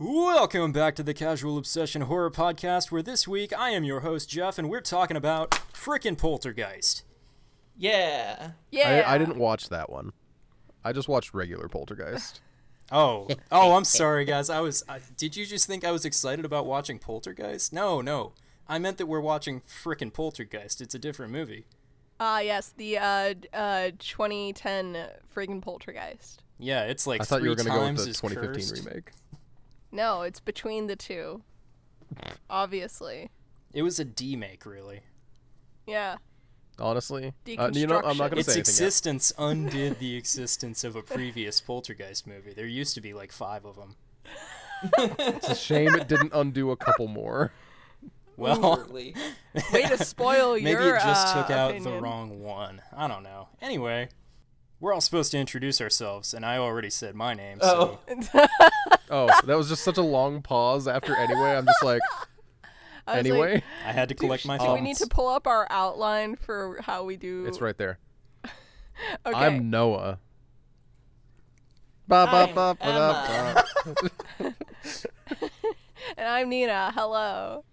Welcome back to the Casual Obsession Horror Podcast, where this week I am your host, Jeff, and we're talking about frickin' Poltergeist. Yeah. I didn't watch that one. I just watched regular Poltergeist. Oh, I'm sorry, guys. Did you just think I was excited about watching Poltergeist? No. I meant that we're watching frickin' Poltergeist. It's a different movie. Yes, the 2010 friggin' Poltergeist. Yeah, it's like I thought you were going going to to go with the 2015 remake. No, it's between the two. Obviously. It was a D-make, really. Yeah. Honestly, Deconstruction. I'm not going to Its say anything existence undid the existence of a previous Poltergeist movie. There used to be like 5 of them. It's a shame it didn't undo a couple more. Well, Way to spoil maybe your it just took out opinion. the wrong one. I don't know. Anyway, we're all supposed to introduce ourselves, and I already said my name. So. Oh, that was just such a long pause after anyway. I'm just like, I was anyway? like, I had to collect my do thoughts. we need to pull up our outline for how we do... It's right there. Okay. I'm Noah. And I'm Nina. Hello.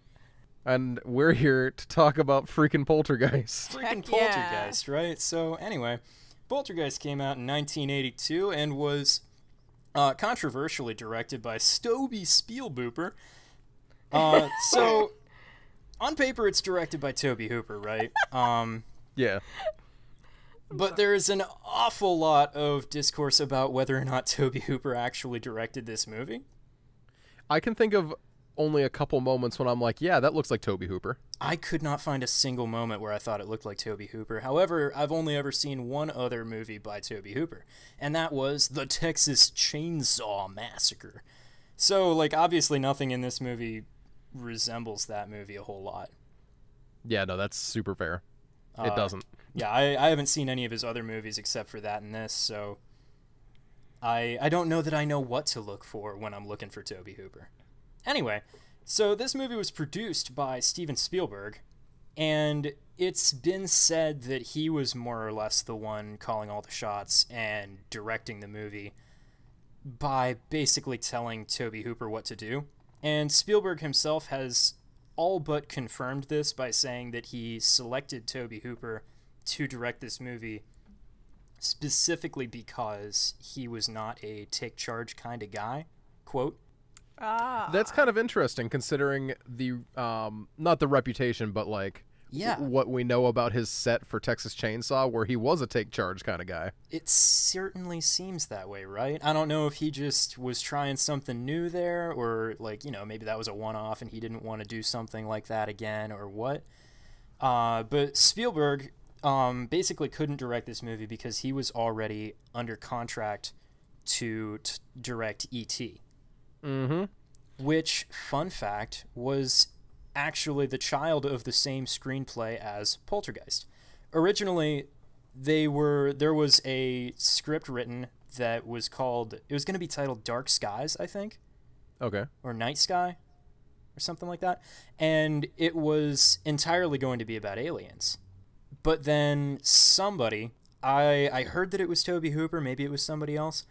And we're here to talk about freaking Poltergeist. Freaking Heck yeah. Poltergeist, right? So anyway, Poltergeist came out in 1982 and was controversially directed by Toby Spielbooper. So on paper, it's directed by Toby Hooper, right? Yeah. But there is an awful lot of discourse about whether or not Toby Hooper actually directed this movie. I can think of only a couple moments when I'm like, yeah, that looks like Toby Hooper. I could not find a single moment where I thought it looked like Toby Hooper. However, I've only ever seen one other movie by Toby Hooper, and that was The Texas Chainsaw Massacre. So, like, obviously nothing in this movie resembles that movie a whole lot. Yeah, no, that's super fair. It doesn't. Yeah, I haven't seen any of his other movies except for that and this, so I don't know that I know what to look for when I'm looking for Toby Hooper. Anyway, so this movie was produced by Steven Spielberg, and it's been said that he was more or less the one calling all the shots and directing the movie by basically telling Toby Hooper what to do. And Spielberg himself has all but confirmed this by saying that he selected Toby Hooper to direct this movie specifically because he was not a take charge kind of guy, quote. That's kind of interesting considering the not the reputation, but like what we know about his set for Texas Chainsaw, where he was a take charge kind of guy. It certainly seems that way, right? I don't know if he just was trying something new there, or like, you know, maybe that was a one-off and he didn't want to do something like that again, or what. But Spielberg basically couldn't direct this movie because he was already under contract to direct E.T. Mm-hmm. Which, fun fact, was actually the child of the same screenplay as Poltergeist. Originally, there was a script written that was called, it was going to be titled Dark Skies, I think. Okay. Or Night Sky, or something like that. And it was entirely going to be about aliens. But then somebody, I heard that it was Toby Hooper, maybe it was somebody else,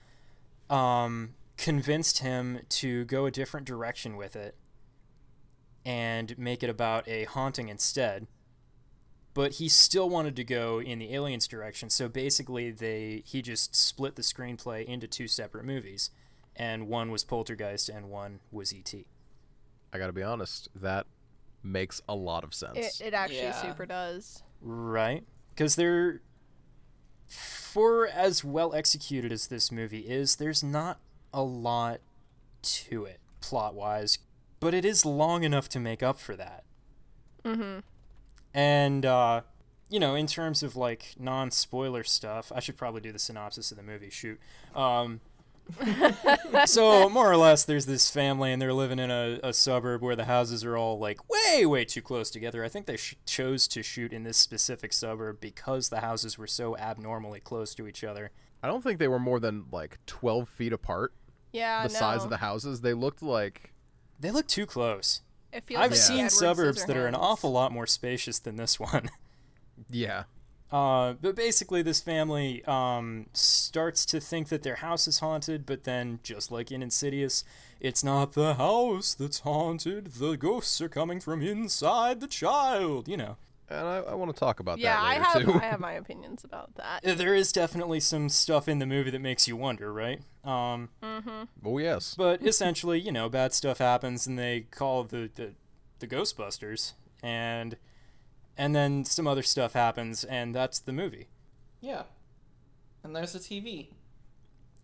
convinced him to go a different direction with it and make it about a haunting instead. But he still wanted to go in the aliens direction, so basically he just split the screenplay into 2 separate movies, and one was Poltergeist and one was E.T. I gotta be honest, that makes a lot of sense. It actually super does. Right? Because for as well executed as this movie is, there's not a lot to it, plot-wise, but it is long enough to make up for that. Mm-hmm. And, you know, in terms of, like, non-spoiler stuff, I should probably do the synopsis of the movie, shoot. So, more or less, there's this family, and they're living in a suburb where the houses are all, like, way too close together. I think they chose to shoot in this specific suburb because the houses were so abnormally close to each other. I don't think they were more than, like, 12 feet apart. Yeah, the size of the houses. They looked like... They look too close. It feels I've like seen Edward suburbs that are an Scissorhands. awful lot more spacious than this one. Yeah. But basically, this family starts to think that their house is haunted, but then, just like in Insidious, it's not the house that's haunted. The ghosts are coming from inside the child, you know. And I want to talk about Yeah, that I later, too. have I have my opinions about that. There is definitely some stuff in the movie that makes you wonder, right? Oh, yes. But essentially, you know, bad stuff happens, and they call the Ghostbusters, and then some other stuff happens, and that's the movie. Yeah. And there's a TV.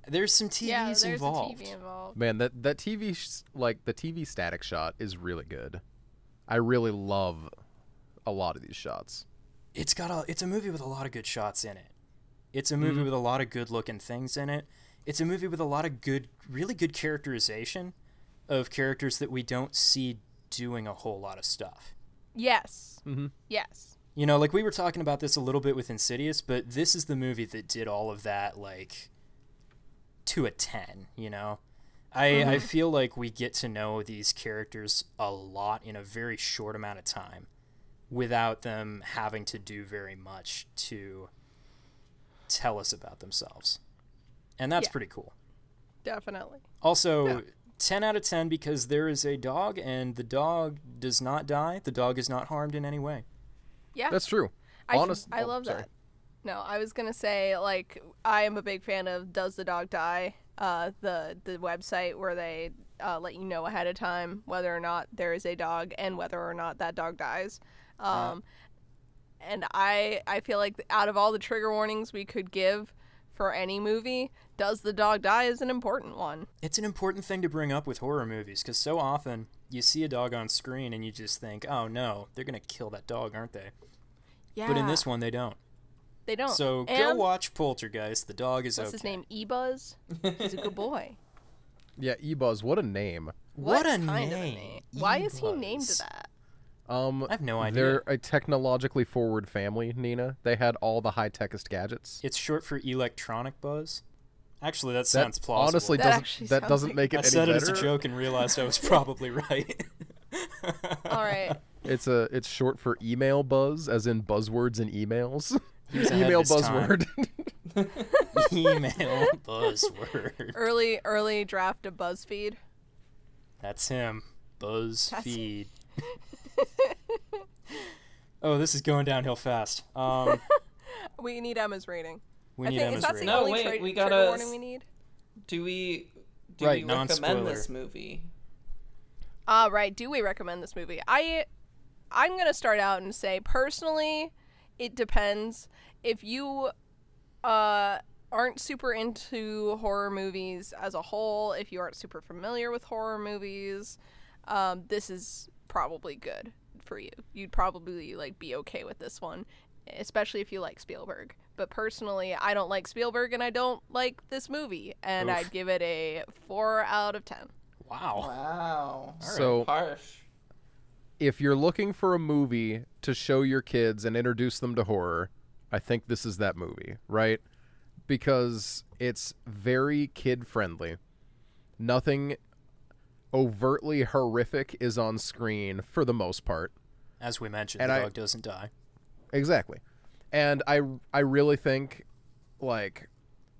There's some TVs there's involved. a TV involved. Man, that TV, the TV static shot is really good. I really love a lot of these shots. It's a movie with a lot of good shots in it. It's a movie with a lot of good looking things in it. It's a movie with a lot of really good characterization of characters that we don't see doing a whole lot of stuff. Yes. Mm-hmm. Yes. You know, like we were talking about this a little bit with Insidious, but this is the movie that did all of that, like, to a 10, you know? I feel like we get to know these characters a lot in a very short amount of time without them having to do very much to tell us about themselves. And that's pretty cool. Definitely. Also, 10 out of 10 because there is a dog and the dog does not die. The dog is not harmed in any way. Yeah. That's true. I Oh, love sorry. that. No, I was gonna say, like, I am a big fan of Does the Dog Die? The website where they let you know ahead of time whether or not there is a dog and whether or not that dog dies. And I feel like out of all the trigger warnings we could give for any movie, Does the Dog Die is an important one. It's an important thing to bring up with horror movies because so often you see a dog on screen and you just think, oh no, they're going to kill that dog, aren't they? Yeah. But in this one, they don't. They don't. So go And watch Poltergeist. The dog is what's okay. his name? E-Buzz? He's a good boy. Yeah, E-Buzz, what a name. What a kind of name. Why is he named E-Buzz. that? I have no idea. They're a technologically forward family, Nina. They had all the high-techest gadgets. It's short for electronic buzz. Actually, that sounds plausible. Honestly, That actually sounds doesn't like- make it I any said it better. as a joke and realized I was probably right. All right. It's short for email buzz, as in buzzwords and emails. He was ahead of Email his time. buzzword. Email buzzword. Early draft of BuzzFeed. That's him. BuzzFeed. Oh, this is going downhill fast. We need Emma's rating. We I need think Emma's is that rating. the No, only wait, we trigger gotta warning we need? Do we Right, recommend non-spoiler. this movie? Right. Do we recommend this movie? I'm gonna start out and say personally, it depends. If you aren't super into horror movies as a whole, if you aren't super familiar with horror movies, this is probably good for you. You'd probably like be okay with this one, especially if you like Spielberg. But personally, I don't like Spielberg and I don't like this movie, and Oof. I'd give it a 4 out of 10. Wow. Wow. So- harsh. If you're looking for a movie to show your kids and introduce them to horror, I think this is that movie, right? Because it's very kid-friendly. Nothing overtly horrific is on screen for the most part. As we mentioned, And the I- dog doesn't die. Exactly. And I really think, like,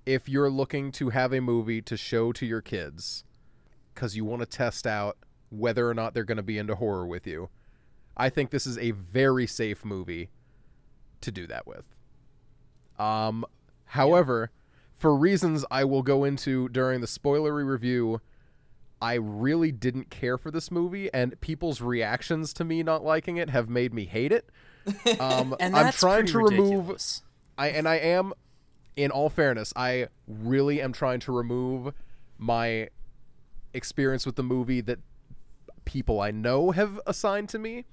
if you're looking to have a movie to show to your kids because you want to test out whether or not they're going to be into horror with you, I think this is a very safe movie to do that with. However, for reasons I will go into during the spoilery review, I really didn't care for this movie, and people's reactions to me not liking it have made me hate it. And I'm that's trying pretty to remove ridiculous. I am, in all fairness, I really am trying to remove my experience with the movie that people I know have assigned to me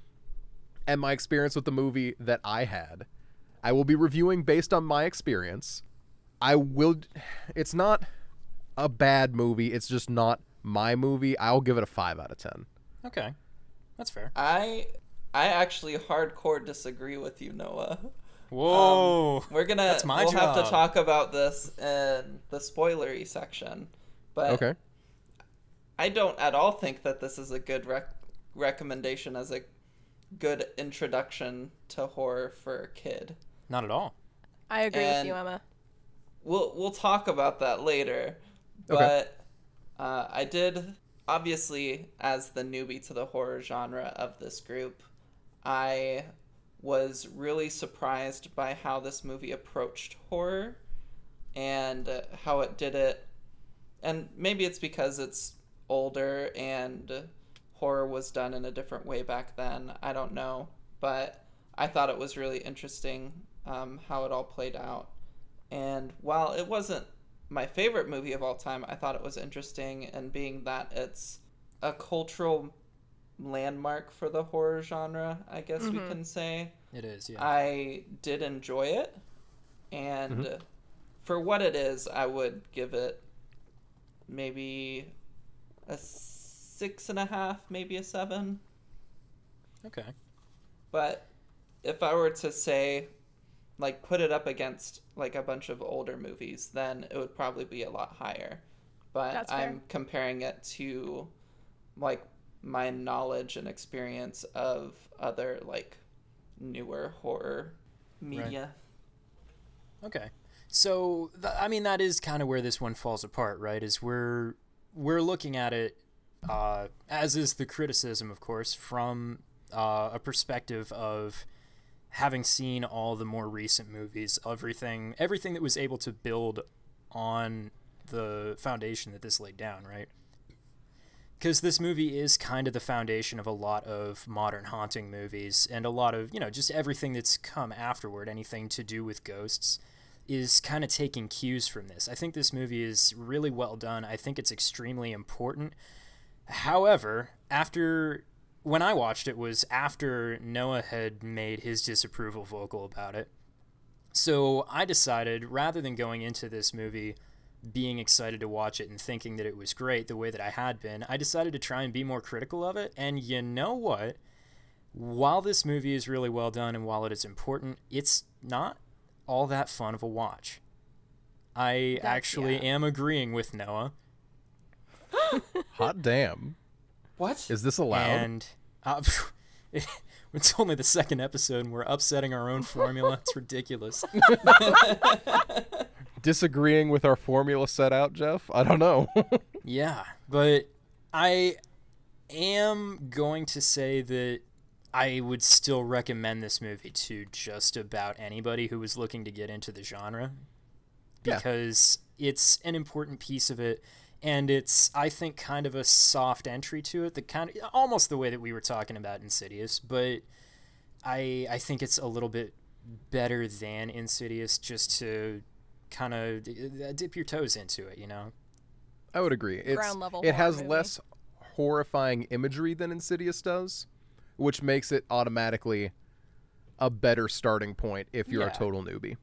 and my experience with the movie that I had. I will be reviewing based on my experience. It's not a bad movie, it's just not my movie. I'll give it a 5 out of 10. Okay. That's fair. I actually hardcore disagree with you, Noah. Whoa. We'll That's my have job. to talk about this in the spoilery section. But Okay. I don't at all think that this is a good recommendation as a good introduction to horror for a kid. Not at all. I agree with you, And Emma. we'll talk about that later. But I did, obviously, as the newbie to the horror genre of this group, I was really surprised by how this movie approached horror and how it did it. And maybe it's because it's older and horror was done in a different way back then. I don't know. But I thought it was really interesting how it all played out. And while it wasn't my favorite movie of all time, I thought it was interesting, and being that it's a cultural landmark for the horror genre, I guess we can say. It is, yeah. I did enjoy it, and for what it is, I would give it maybe a 6.5, maybe a 7. Okay. But if I were to say, like, put it up against like a bunch of older movies, then it would probably be a lot higher. But That's fair. I'm comparing it to like my knowledge and experience of other like newer horror media. Okay. So, I mean, that is kind of where this one falls apart, right? Is we're looking at it, as is the criticism, of course, from a perspective of having seen all the more recent movies, everything that was able to build on the foundation that this laid down, right? Because this movie is kind of the foundation of a lot of modern haunting movies, and a lot of, just everything that's come afterward, anything to do with ghosts, is kind of taking cues from this. I think this movie is really well done. I think it's extremely important. However, when I watched it was after Noah had made his disapproval vocal about it. So I decided, rather than going into this movie being excited to watch it and thinking that it was great the way that I had been, I decided to try and be more critical of it. And you know what? While this movie is really well done and while it is important, it's not all that fun of a watch. I actually am agreeing with Noah. Hot damn. What? Is this allowed? And it's only the second episode and we're upsetting our own formula. It's ridiculous. Disagreeing with our formula set out, Jeff? I don't know. Yeah, but I am going to say that I would still recommend this movie to just about anybody who was looking to get into the genre, because it's an important piece of it, and it's, I think, kind of a soft entry to it, the kind of almost the way that we were talking about Insidious, but I think it's a little bit better than Insidious, just to kind of dip your toes into it, I would agree. Ground level it horror has movie. less horrifying imagery than Insidious does, which makes it automatically a better starting point if you're a total newbie.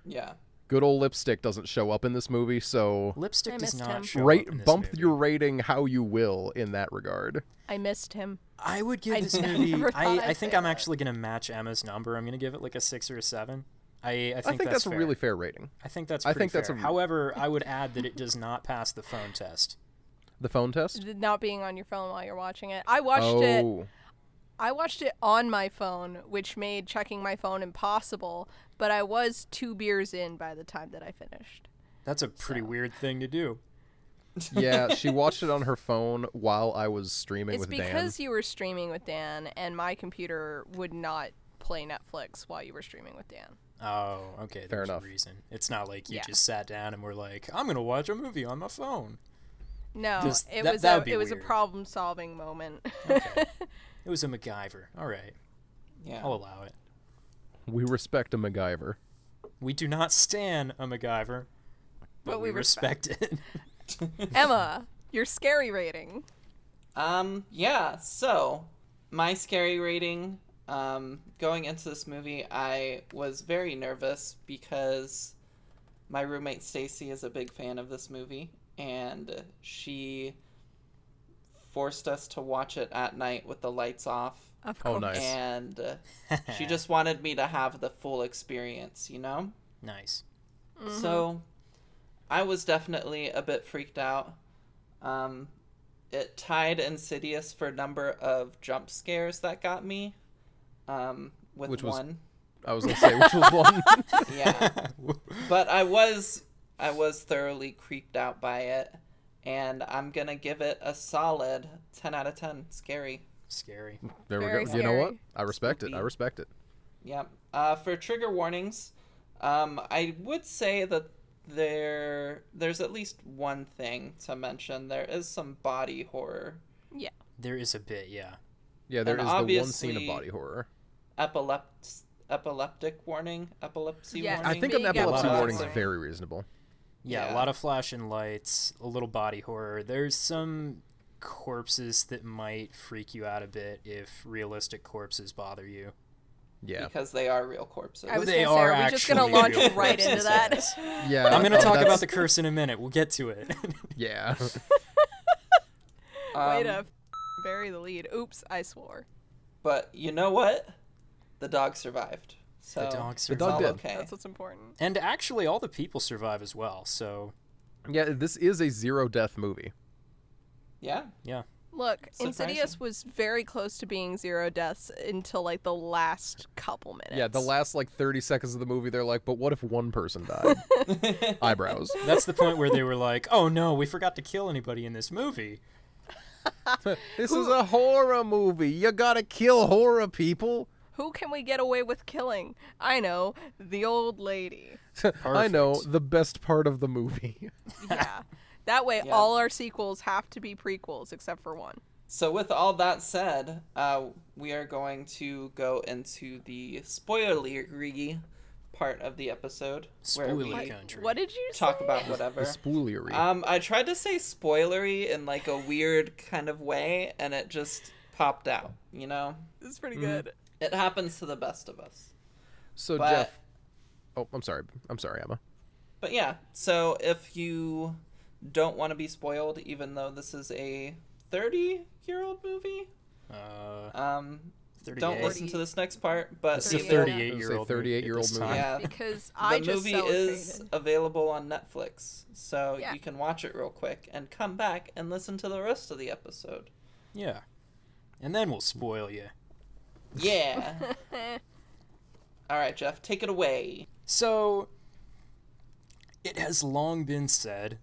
Yeah. Good old Lipstick doesn't show up in this movie, so Lipstick I does missed not him. show up in this bump movie. your rating how you will in that regard. I missed him. I would give this never movie. thought I'd I think say I'm that. actually going to match Emma's number. I'm going to give it like a 6 or a 7. I I think that's a fair. really fair rating. I think that's. I Pretty think that's fair. a- However, I would add that it does not pass the phone test. The phone test? Not being on your phone while you're watching it. I watched it on my phone, which made checking my phone impossible, but I was 2 beers in by the time that I finished. That's a pretty weird thing to do. Yeah, she watched it on her phone while I was streaming It's with Dan. because you were streaming with Dan, and my computer would not play Netflix while you were streaming with Dan. Oh, okay. Fair There's enough. a reason. It's not like you Yeah. just sat down and were like, "I'm gonna watch a movie on my phone." No, Just- it that- was that a would be it was a weird. problem-solving moment. Okay. It was a MacGyver. All right, Yeah. I'll allow it. We respect a MacGyver. We do not stan a MacGyver, but we respect it. Emma, your scary rating. Yeah, so my scary rating, going into this movie, I was very nervous because my roommate Stacy is a big fan of this movie, and she forced us to watch it at night with the lights off, Of Oh, course. nice. and she just wanted me to have the full experience, Nice. So I was definitely a bit freaked out. It tied Insidious for number of jump scares that got me, with Which was- one. I was gonna say which was one. Yeah. But I was thoroughly creeped out by it, and I'm gonna give it a solid 10 out of 10. Scary. Scary. There we Very go. You know what? scary. I respect it. I Spooky. respect it. Yep. For trigger warnings, I would say that there's at least one thing to mention. There is some body horror. Yeah. There is a bit, yeah. Yeah, there And is the one scene of obviously- body horror. Epileptic warning, epilepsy Yes. warning. I think an Big epilepsy epilepsy warning is warning. very reasonable. Yeah, Yeah. a lot of flashing lights, a little body horror. There's some corpses that might freak you out a bit if realistic corpses bother you. Yeah. Because they are real corpses. I was They gonna say, are are we just gonna actually launch real right into corpses, that? yes. Yeah. I'm going to talk that's- about the curse in a minute. We'll get to it. Yeah. Way to bury the lead. Oops, I swore. But you know what? The dog survived. So The dog it's dog all did. okay. That's what's important. And actually, all the people survive as well, so Yeah, this is a zero death movie. Yeah. yeah. Look, Surprising. Insidious was very close to being zero deaths until like the last couple minutes. Yeah, the last like 30 seconds of the movie, they're like, but what if one person died? Eyebrows. That's the point where they were like, oh no, we forgot to kill anybody in this movie. This is a horror movie. You gotta kill horror people. Who can we get away with killing? I know, the old lady. I know, Perfect. the best part of the movie. Yeah. That way, Yeah. all our sequels have to be prequels except for one. So with all that said, we are going to go into the spoilery part of the episode where Spoiler we country. What did you talk say? about The whatever. spoilery. I tried to say spoilery in like a weird kind of way, and it just popped out. You know, This is pretty good. it happens to the best of us. So, but- Jeff. Oh, I'm sorry. I'm sorry, Emma. But yeah, so if you don't want to be spoiled, even though this is a 30-year-old movie, 38. don't listen to this next part. But This is a 38. 38-year-old 38-year-old movie. yeah, Because the I just movie celebrated. is available on Netflix, so Yeah. you can watch it real quick and come back and listen to the rest of the episode. Yeah. And then we'll spoil you. Yeah. All right, Jeff, take it away. So, it has long been said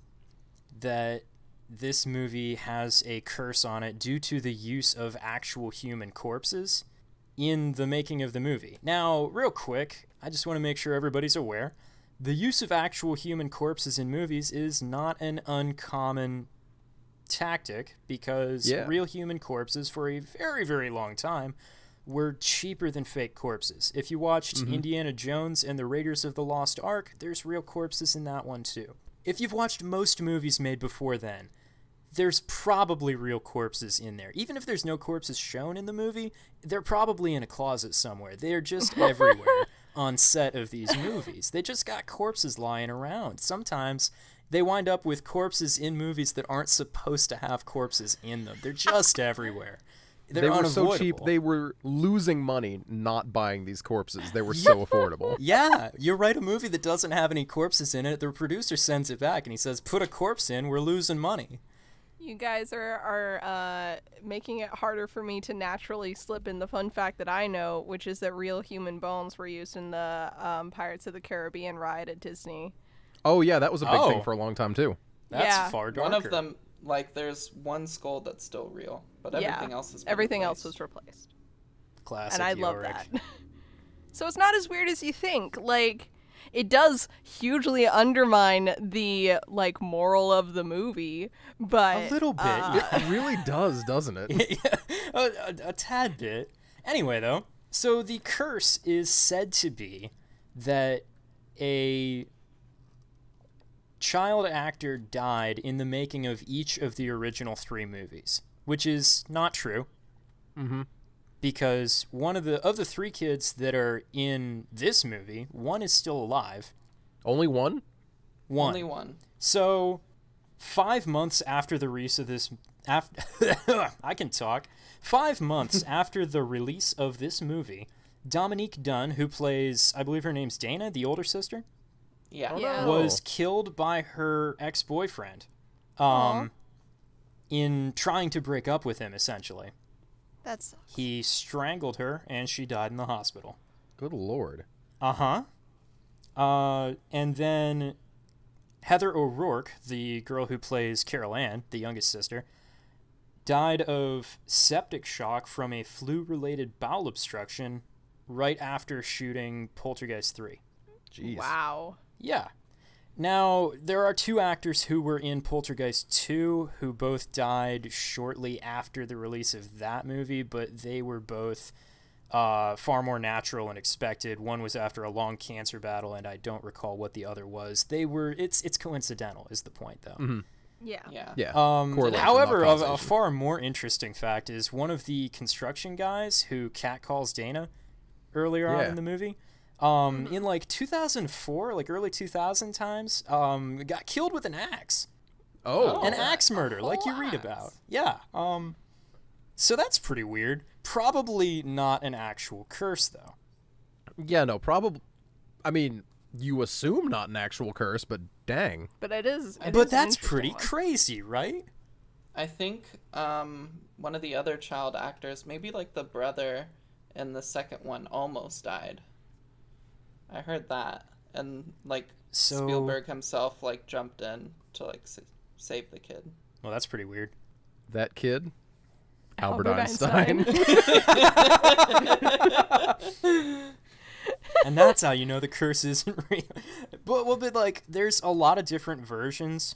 that this movie has a curse on it due to the use of actual human corpses in the making of the movie. Now, real quick, I just want to make sure everybody's aware. The use of actual human corpses in movies is not an uncommon tactic because Yeah. real human corpses for a very, very long time were cheaper than fake corpses. If you watched Indiana Jones and the Raiders of the Lost Ark, there's real corpses in that one too. If you've watched most movies made before then, there's probably real corpses in there. Even if there's no corpses shown in the movie, they're probably in a closet somewhere. They're just everywhere on set of these movies. They just got corpses lying around. Sometimes they wind up with corpses in movies that aren't supposed to have corpses in them. They're just everywhere. They're They were so cheap, unavoidable. they were losing money not buying these corpses. They were so affordable. Yeah, you write a movie that doesn't have any corpses in it, the producer sends it back and he says, put a corpse in, we're losing money. You guys are making it harder for me to naturally slip in the fun fact that I know, which is that real human bones were used in the Pirates of the Caribbean ride at Disney. Oh, yeah, that was a big Oh. thing for a long time, too. That's Yeah. far darker. One of them, like, there's one skull that's still real, but everything Yeah, else is been everything else replaced. was replaced, Classic and I love Yorick. that. So it's not as weird as you think. Like, it does hugely undermine the like moral of the movie, but A little bit. It really does, doesn't it? Yeah, a tad bit. Anyway, though, so the curse is said to be that a child actor died in the making of each of the original 3 movies, which is not true. Mm-hmm. Because one of the 3 kids that are in this movie, one is still alive. Only one? One. Only one. So, 5 months after the release of this, I can talk. 5 months after the release of this movie, Dominique Dunn, who plays, I believe her name's Dana, the older sister, Yeah. Yeah. was killed by her ex-boyfriend, Aw. in trying to break up with him. Essentially, that's he strangled her, and she died in the hospital. Good lord. Uh-huh. And then Heather O'Rourke, the girl who plays Carol Ann, the youngest sister, died of septic shock from a flu-related bowel obstruction right after shooting Poltergeist 3. Jeez. Wow. Yeah. Now, there are 2 actors who were in Poltergeist 2 who both died shortly after the release of that movie, but they were both far more natural and expected. One was after a long cancer battle, and I don't recall what the other was. It's coincidental, is the point, though. Mm-hmm. Yeah. Yeah. However, not a causation. far more interesting fact is one of the construction guys who catcalls Dana earlier on in the movie, in like 2004, like early 2000 times, got killed with an axe. Oh. An axe murder, like you read axe. about. Yeah. So that's pretty weird. Probably not an actual curse, though. Yeah, no, probably. I mean, you assume not an actual curse, but dang. But it is. But that's pretty crazy, right? I think one of the other child actors, maybe like the brother in the second one, almost died. I heard that, and like Spielberg himself like jumped in to like save the kid. Well, that's pretty weird. That kid, Albert Einstein. And that's how you know the curse isn't real. But like, there's a lot of different versions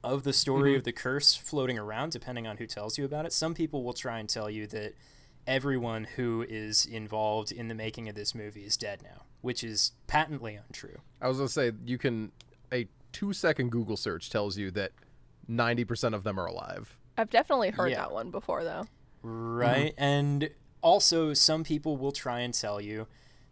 of the story of the curse floating around, depending on who tells you about it. Some people will try and tell you that everyone who is involved in the making of this movie is dead now, which is patently untrue. I was going to say, a 2-second Google search tells you that 90% of them are alive. I've definitely heard that one before, though. Right. And also, some people will try and tell you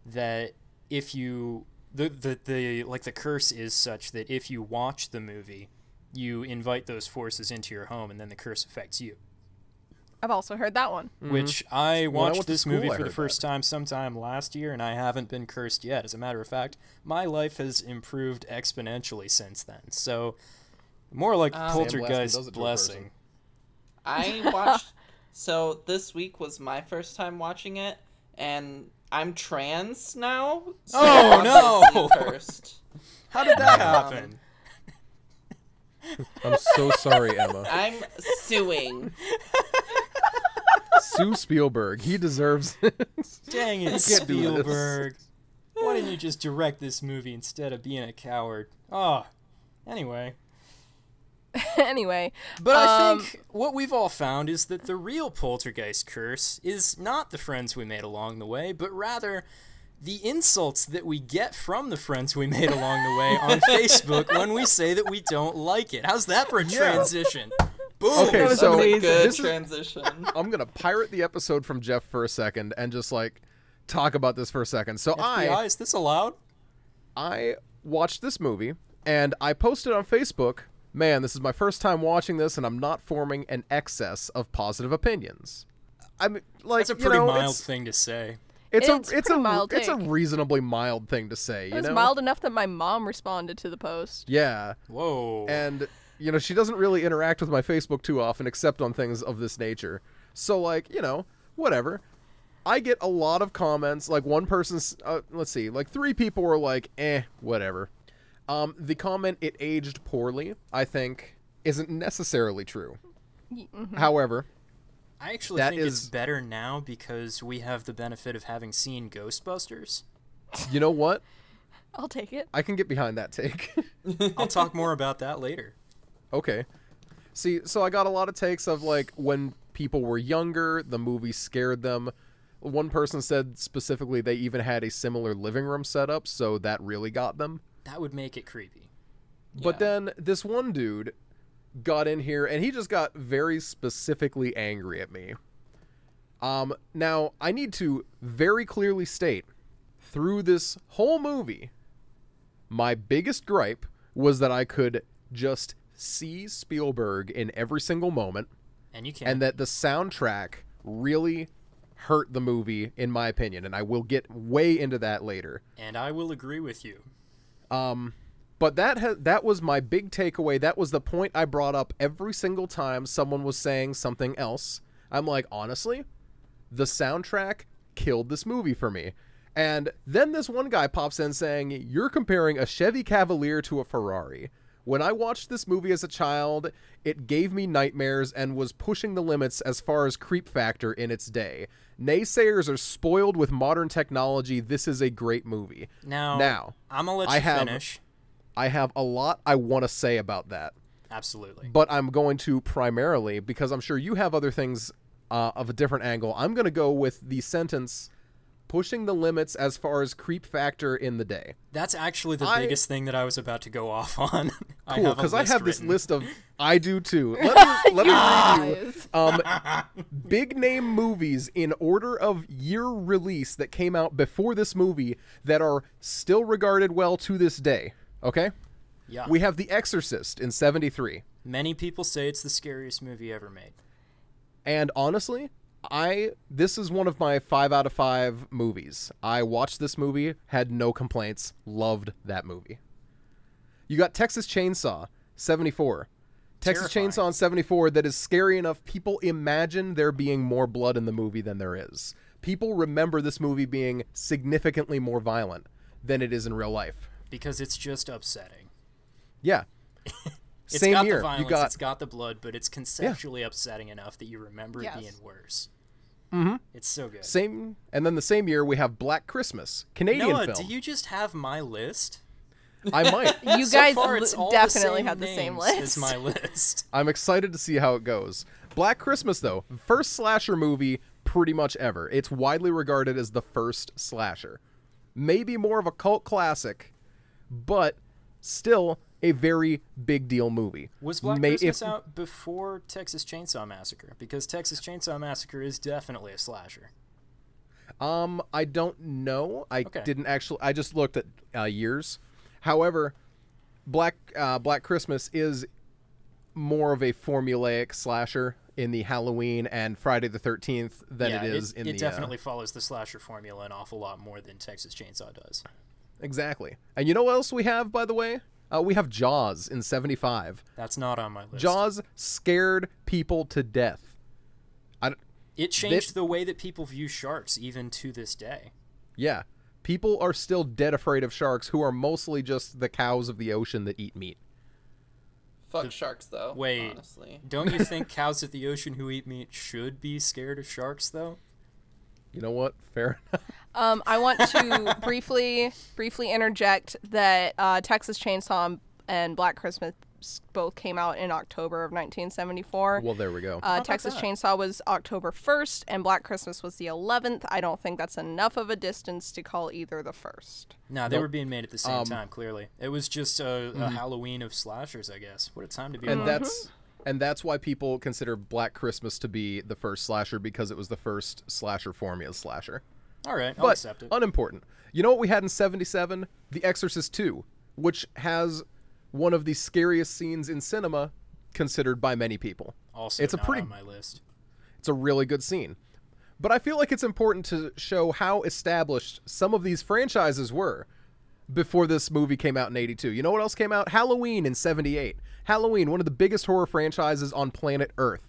that if you the curse is such that if you watch the movie, you invite those forces into your home, and then the curse affects you. I've also heard that one. Which I watched this movie for the heard first time sometime last year, and I haven't been cursed yet. As a matter of fact, my life has improved exponentially since then. So, more like Poltergeist blessing. I watched. So this week was my first time watching it, and I'm trans now. So Oh no! Cursed. How did that happen? I'm so sorry, Emma. I'm suing. Sue Spielberg. He deserves it. Dang it, can't do this. Spielberg. Why didn't you just direct this movie instead of being a coward? Oh, anyway. Anyway. But I think what we've all found is that the real Poltergeist curse is not the friends we made along the way, but rather the insults that we get from the friends we made along the way on Facebook when we say that we don't like it. How's that for a transition? Boom! Okay, That so was a good this is- transition. I'm going to pirate the episode from Jeff for a second and just, like, talk about this for a second. So FBI, is this allowed? I watched this movie, and I posted on Facebook, man, this is my first time watching this, and I'm not forming an excess of positive opinions. I mean, like, That's a pretty mild it's, thing to say. It's It's a pretty mild it's a take. reasonably mild thing to say. It was mild enough that my mom responded to the post. Yeah, Whoa. and she doesn't really interact with my Facebook too often, except on things of this nature. So, like, whatever. I get a lot of comments. Like, one person's, let's see, like 3 people were like, whatever. The comment, "it aged poorly," I think, isn't necessarily true. Mm-hmm. However, I actually that think it's is- better now because we have the benefit of having seen Ghostbusters. you know what? I'll take it. I can get behind that take. I'll talk more about that later. Okay. See, so I got a lot of takes of, like, when people were younger, the movie scared them. One person said specifically they even had a similar living room setup, so that really got them. That would make it creepy. But then this one dude got in here, and he just got very specifically angry at me. Now, I need to very clearly state, through this whole movie, my biggest gripe was that I could just see Spielberg in every single moment, And you can. and that the soundtrack really hurt the movie, in my opinion, and I will get way into that later. And I will agree with you. But that was my big takeaway. That was the point I brought up every single time someone was saying something else. I'm like, honestly, the soundtrack killed this movie for me. And then this one guy pops in saying, "You're comparing a Chevy Cavalier to a Ferrari." When I watched this movie as a child, it gave me nightmares and was pushing the limits as far as creep factor in its day. Naysayers are spoiled with modern technology. This is a great movie. Now I'm going to let you finish. I have a lot I want to say about that. Absolutely. But I'm going to primarily, because I'm sure you have other things of a different angle, I'm going to go with the sentence, pushing the limits as far as creep factor in the day. That's actually the biggest thing that I was about to go off on. Cool, because I have this list of... I do too. Let me read you big name movies in order of year release that came out before this movie that are still regarded well to this day. Okay? Yeah. We have The Exorcist in 1973. Many people say it's the scariest movie ever made. And honestly, this is one of my 5 out of 5 movies. I watched this movie, had no complaints, loved that movie. You got Texas Chainsaw, 1974. Texas Chainsaw in 1974 that is scary enough people imagine there being more blood in the movie than there is. People remember this movie being significantly more violent than it is in real life. Because it's just upsetting. Yeah. It's Same got year. the violence, it's got the blood, but it's conceptually upsetting enough that you remember it being worse. Mm-hmm. It's so good. And then the same year we have Black Christmas, Canadian Noah, film. do you just have my list? I might. You So guys far, it's all definitely the have the same names list. as my list. I'm excited to see how it goes. Black Christmas, though, first slasher movie pretty much ever. It's widely regarded as the first slasher. Maybe more of a cult classic, but still a very big deal movie. Was Black Christmas out before Texas Chainsaw Massacre? Because Texas Chainsaw Massacre is definitely a slasher. I don't know. I didn't actually. I just looked at years. However, Black Christmas is more of a formulaic slasher in the Halloween and Friday the 13th than it is in the... It definitely follows the slasher formula an awful lot more than Texas Chainsaw does. Exactly. And you know what else we have, by the way? We have Jaws in 1975. That's not on my list. Jaws scared people to death. It changed the way that people view sharks, even to this day. Yeah. People are still dead afraid of sharks, who are mostly just the cows of the ocean that eat meat. Fuck sharks, though. Wait, honestly. Don't you think cows of the ocean who eat meat should be scared of sharks, though? You know what? Fair enough. I want to briefly interject that Texas Chainsaw and Black Christmas both came out in October of 1974. Well, there we go. Texas Chainsaw was October 1st, and Black Christmas was the 11th. I don't think that's enough of a distance to call either the first. No, they were being made at the same time, clearly. It was just a Halloween of slashers, I guess. What a time to be alive. And that's why people consider Black Christmas to be the first slasher, because it was the first slasher formula slasher. All right, I'll accept it. Unimportant. You know what we had in 1977? The Exorcist 2, which has one of the scariest scenes in cinema considered by many people. Also it's not on my list. It's a really good scene. But I feel like it's important to show how established some of these franchises were before this movie came out in 1982. You know what else came out? Halloween in 1978. Halloween, one of the biggest horror franchises on planet Earth.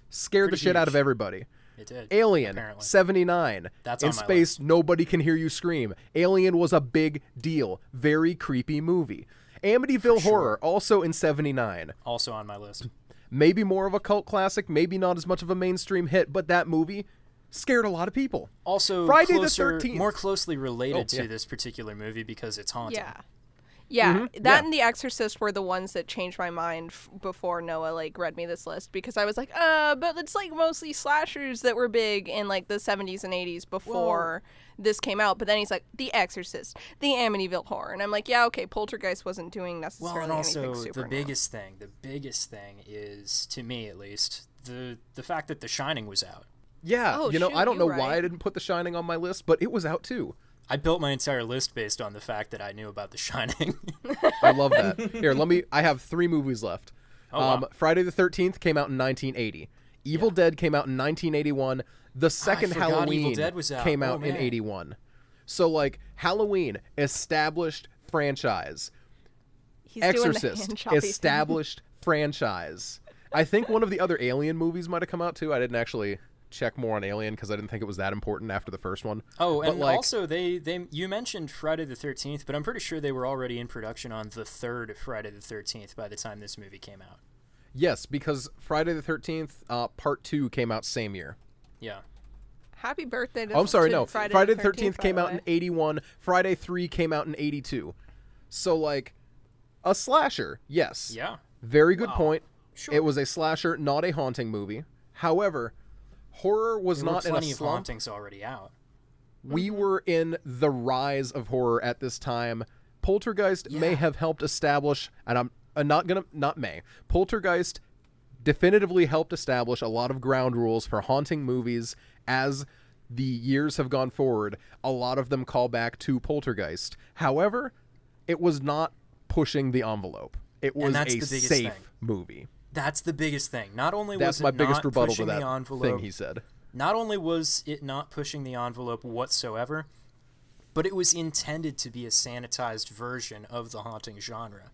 Scared the shit out of everybody. It did. Alien, apparently. 1979. That's in on my space, list. nobody can hear you scream. Alien was a big deal. Very creepy movie. Amityville Horror, also in 1979. Also on my list. Maybe more of a cult classic, maybe not as much of a mainstream hit, but that movie scared a lot of people. Also, Friday the 13th. More closely related to this particular movie because it's haunting. Yeah, that and The Exorcist were the ones that changed my mind before Noah read me this list, because I was like, but it's mostly slashers that were big in the 70s and 80s before this came out. But then he's like, The Exorcist, the Amityville Horror, and I'm like, yeah, okay, Poltergeist wasn't doing necessarily and also anything super the biggest thing is, to me at least, the fact that The Shining was out. Yeah, oh, I don't know why I didn't put The Shining on my list, but it was out too. I built my entire list based on the fact that I knew about The Shining. I love that. Here, I have 3 movies left. Wow. Friday the 13th came out in 1980. Evil Dead came out in 1981. The second Halloween Evil Dead was out. came out in 81. So, Halloween, established franchise. He's Exorcist, established franchise. I think one of the other Alien movies might have come out too. I didn't actually check more on Alien because I didn't think it was that important after the first one. Oh, But, and like, also you mentioned Friday the 13th, but I'm pretty sure they were already in production on the third Friday the 13th by the time this movie came out. yes, because Friday the 13th Part 2 came out same year. Yeah. Happy birthday to Oh, I'm sorry, to no. Friday the 13th by came the out in way. 81. Friday 3 came out in 82. So, like, a slasher, yes. Yeah. Very good Wow. point. Sure. It was a slasher, not a haunting movie. However, horror was There were not in a plenty of slump. hauntings already out. We were in the rise of horror at this time. Poltergeist may Yeah. have helped establish, and Poltergeist definitively helped establish a lot of ground rules for haunting movies as the years have gone forward. A lot of them call back to Poltergeist. However, it was not pushing the envelope. It was that's a the biggest safe thing. movie. That's the biggest thing. Not only That's was my it biggest not rebuttal to pushing the that envelope, thing he said. not only was it not pushing the envelope whatsoever, but it was intended to be a sanitized version of the haunting genre.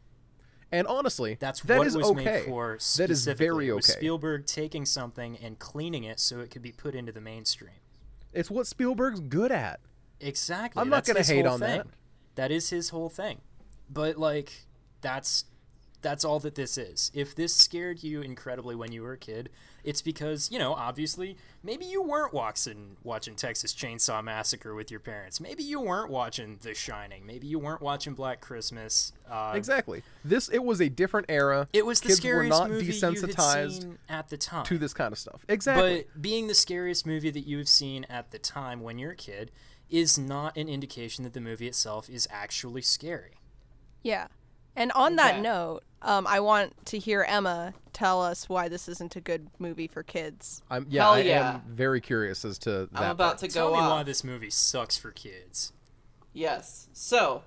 And honestly, That's that what is it was okay. made for That is specifically. very It was okay. Spielberg taking something and cleaning it so it could be put into the mainstream. It's what Spielberg's good at. Exactly. I'm not That's gonna his hate whole on thing. that. That is his whole thing. But like that's all that this is. If this scared you incredibly when you were a kid, it's because, obviously, maybe you weren't watching Texas Chainsaw Massacre with your parents. Maybe you weren't watching The Shining. Maybe you weren't watching Black Christmas. Exactly. It was a different era. It was the Kids scariest were not movie desensitized you had seen at the time. to this kind of stuff. Exactly. But being the scariest movie that you've seen at the time when you're a kid is not an indication that the movie itself is actually scary. Yeah. And on that Okay. note, I want to hear Emma tell us why this isn't a good movie for kids. I Hell yeah. am very curious as to that. I'm about part. to Tell go me why off. this movie sucks for kids. Yes. So,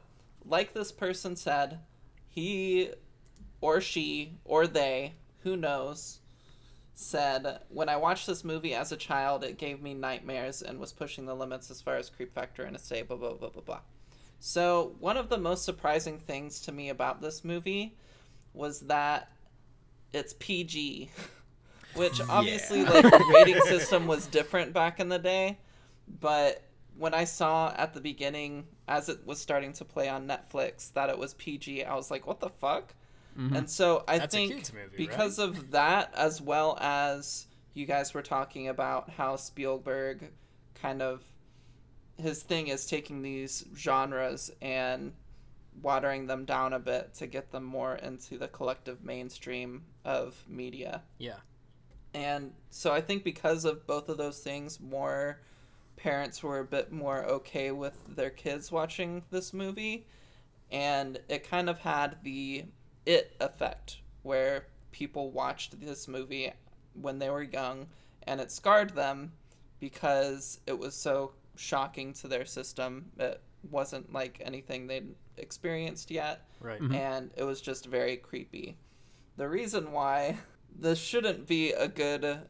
like this person said, he or she or they, who knows, said, when I watched this movie as a child, it gave me nightmares and was pushing the limits as far as creep factor and escape, blah, blah, blah, blah, blah. So, one of the most surprising things to me about this movie was that it's PG, which obviously, like, the rating system was different back in the day, but when I saw at the beginning, as it was starting to play on Netflix, that it was PG, I was like, what the fuck? And so I That's a think kid's movie, because of that, as well as you guys were talking about how Spielberg kind of, his thing is taking these genres and watering them down a bit to get them more into the collective mainstream of media. Yeah. And so I think because of both of those things, more parents were a bit more okay with their kids watching this movie. And it kind of had the it effect where people watched this movie when they were young and it scarred them because it was so shocking to their system. It wasn't like anything they'd experienced yet. Right. And it was just very creepy. The reason why this shouldn't be a good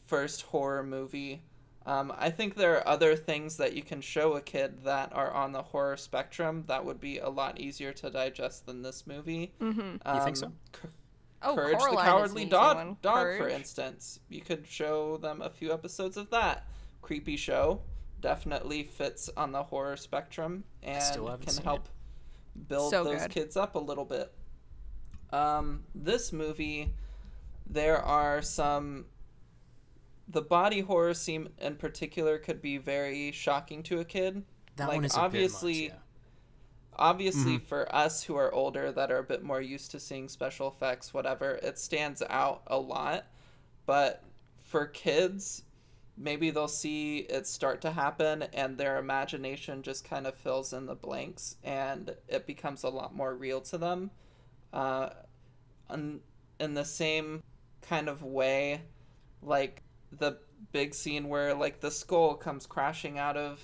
first horror movie, I think there are other things that you can show a kid that are on the horror spectrum that would be a lot easier to digest than this movie. Mm-hmm. You think so? Oh, Courage the Coraline is Cowardly an easy Dog, one. for Courage. instance. You could show them a few episodes of that. Creepy show definitely fits on the horror spectrum and still haven't can seen help build So those good. kids up a little bit. This movie, there are some... The body horror scene in particular could be very shocking to a kid. That like, one is obviously, a bit much, obviously for us who are older that are a bit more used to seeing special effects, whatever, it stands out a lot. But for kids, maybe they'll see it start to happen and their imagination just kind of fills in the blanks and it becomes a lot more real to them. In the same kind of way, like the big scene where like the skull comes crashing out of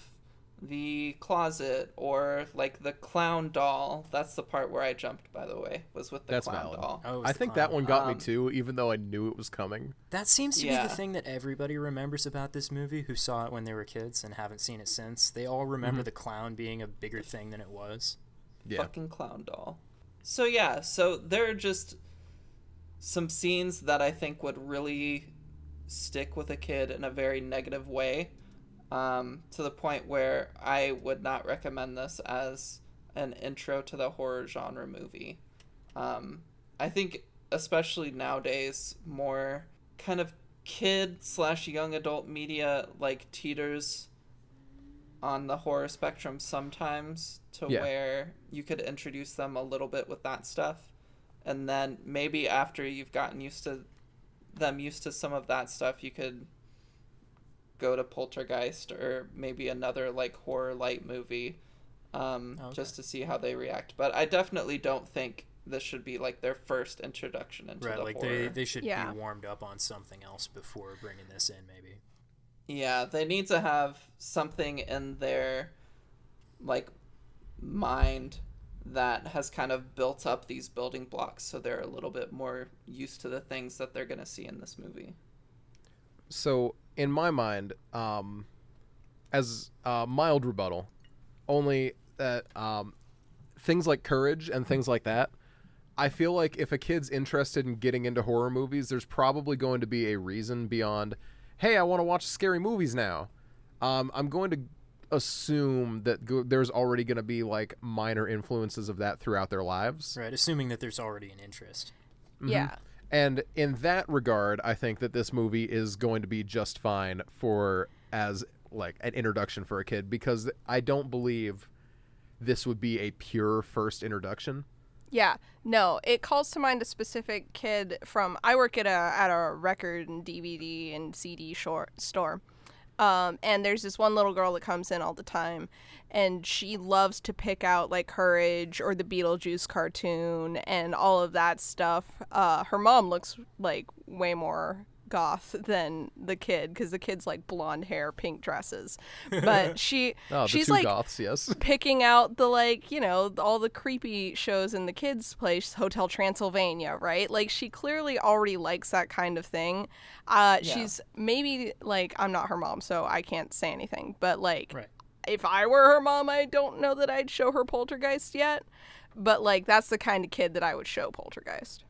the closet, or like the clown doll. That's the part where I jumped, by the way, was with the That's clown valid. doll. Oh, it was I the think clown. that one got me too, even though I knew it was coming. That seems to be Yeah. the thing that everybody remembers about this movie who saw it when they were kids and haven't seen it since. They all remember the clown being a bigger thing than it was. Yeah. Fucking clown doll. So yeah, so there are just some scenes that I think would really stick with a kid in a very negative way, to the point where I would not recommend this as an intro to the horror genre movie. I think especially nowadays, more kind of kid/young adult media like teeters on the horror spectrum sometimes, to where you could introduce them a little bit with that stuff, and then maybe after you've gotten used to some of that stuff, you could go to Poltergeist or maybe another like horror light movie, just to see how they react. But I definitely don't think this should be like their first introduction into the like horror. they should be warmed up on something else before bringing this in, maybe. Yeah, they need to have something in their like mind that has kind of built up these building blocks, so they're a little bit more used to the things that they're going to see in this movie. So in my mind, as a mild rebuttal, only that things like courage and things like that, I feel like if a kid's interested in getting into horror movies, there's probably going to be a reason beyond, hey, I want to watch scary movies now. I'm going to assume that there's already going to be like minor influences of that throughout their lives. Right, assuming that there's already an interest. Yeah. And in that regard, I think that this movie is going to be just fine for as like an introduction for a kid, because I don't believe this would be a pure first introduction. Yeah, no, it calls to mind a specific kid from, I work at a record and DVD and CD store. And there's this one little girl that comes in all the time, and she loves to pick out like Courage or the Beetlejuice cartoon and all of that stuff. Her mom looks like way more goth than the kid, because the kid's like blonde hair, pink dresses, but she's like goths, yes, picking out the, like, you know, all the creepy shows in the kids' place, Hotel Transylvania, right? Like, she clearly already likes that kind of thing. She's maybe like, I'm not her mom, so I can't say anything, but like, if I were her mom, I don't know that I'd show her Poltergeist yet, but like, that's the kind of kid that I would show Poltergeist.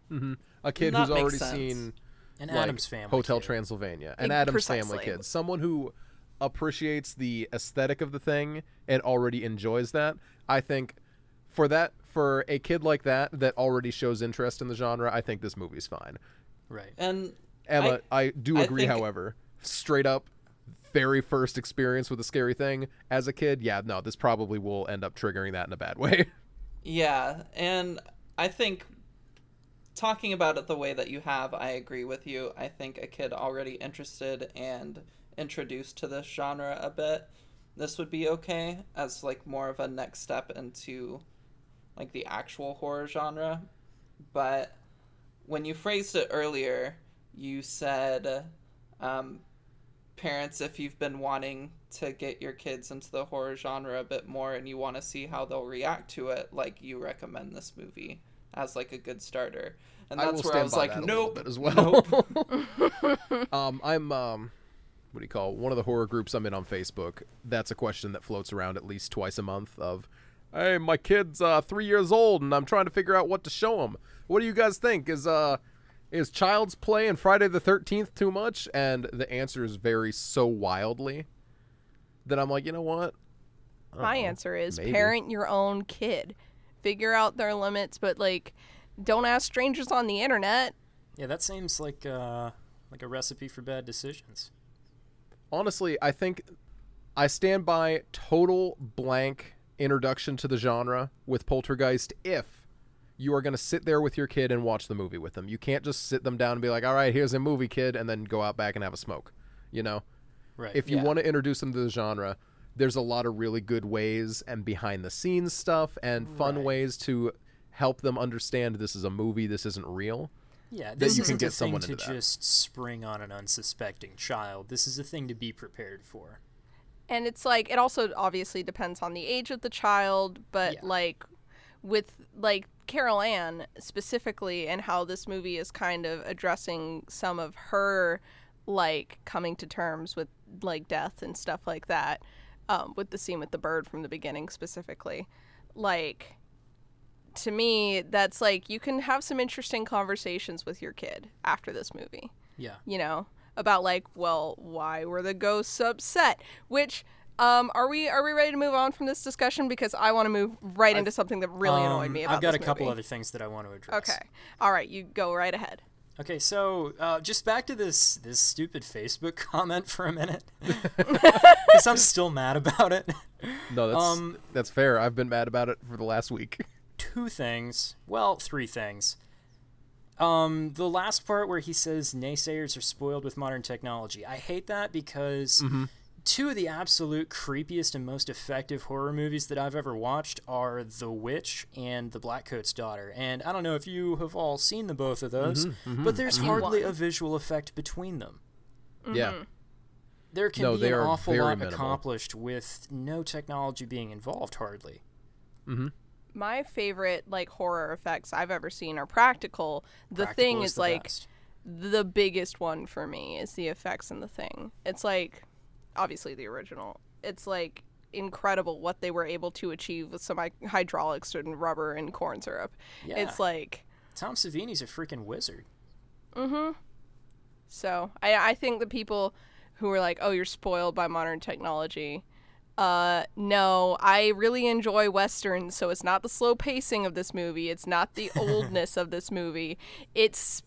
A kid who's already seen An like Addams Family Hotel kid. Transylvania, an Addams Family kid, someone who appreciates the aesthetic of the thing and already enjoys that. I think for a kid like that already shows interest in the genre, I think this movie's fine. Right. And Emma, I do agree, think, however, straight up very first experience with a scary thing as a kid, this probably will end up triggering that in a bad way. Yeah, and I think talking about it the way that you have, I agree with you. I think a kid already interested and introduced to this genre a bit, this would be okay as like more of a next step into like the actual horror genre. But when you phrased it earlier, you said, parents, if you've been wanting to get your kids into the horror genre a bit more and you want to see how they'll react to it, like, you recommend this movie as like a good starter. And that's where I was like, nope, as well. Nope. I'm what do you call one of the horror groups I'm in on Facebook? That's a question that floats around at least twice a month of, hey, my kid's 3 years old and I'm trying to figure out what to show him. What do you guys think? Is Child's Play and Friday the 13th too much? And the answers vary so wildly that I'm like, you know what? My answer is maybe. Parent your own kid. Figure out their limits, but like, don't ask strangers on the internet. Yeah, that seems like a recipe for bad decisions. Honestly, I think I stand by total blank introduction to the genre with Poltergeist if you are going to sit there with your kid and watch the movie with them. You can't just sit them down and be like, all right, here's a movie, kid, and then go out back and have a smoke, you know? Right. If you want to introduce them to the genre, there's a lot of really good ways and behind-the-scenes stuff and fun ways to help them understand this is a movie, this isn't real. Yeah, this you can isn't get a thing someone to into that. just spring on an unsuspecting child. This is a thing to be prepared for. And it's like, it also obviously depends on the age of the child, but like with like Carol Ann specifically, and how this movie is kind of addressing some of her like coming to terms with like death and stuff like that, with the scene with the bird from the beginning specifically, like, to me, that's like, you can have some interesting conversations with your kid after this movie. Yeah. You know? about like, well, why were the ghosts upset? Which are we ready to move on from this discussion, because I want to move right into something that really annoyed me about I've got this a couple movie. other things that I want to address. Okay. All right, you go right ahead. Okay, so just back to this stupid Facebook comment for a minute, because I'm still mad about it. No, that's fair. I've been mad about it for the last week. Three things. The last part where he says naysayers are spoiled with modern technology. I hate that because two of the absolute creepiest and most effective horror movies that I've ever watched are The Witch and The Blackcoat's Daughter. And I don't know if you have all seen the both of those, but there's hardly a visual effect between them. Yeah. There can be an awful lot minimal. accomplished with no technology being involved, hardly. My favorite like horror effects I've ever seen are practical. The Practical Thing is the like best. the biggest one for me is the effects in The Thing. It's like obviously the original. It's like incredible what they were able to achieve with some hydraulics and rubber and corn syrup. Yeah. It's like Tom Savini's a freaking wizard. so I think the people who are like, oh, you're spoiled by modern technology. No, I really enjoy Westerns, so it's not the slow pacing of this movie. It's not the oldness of this movie. It's,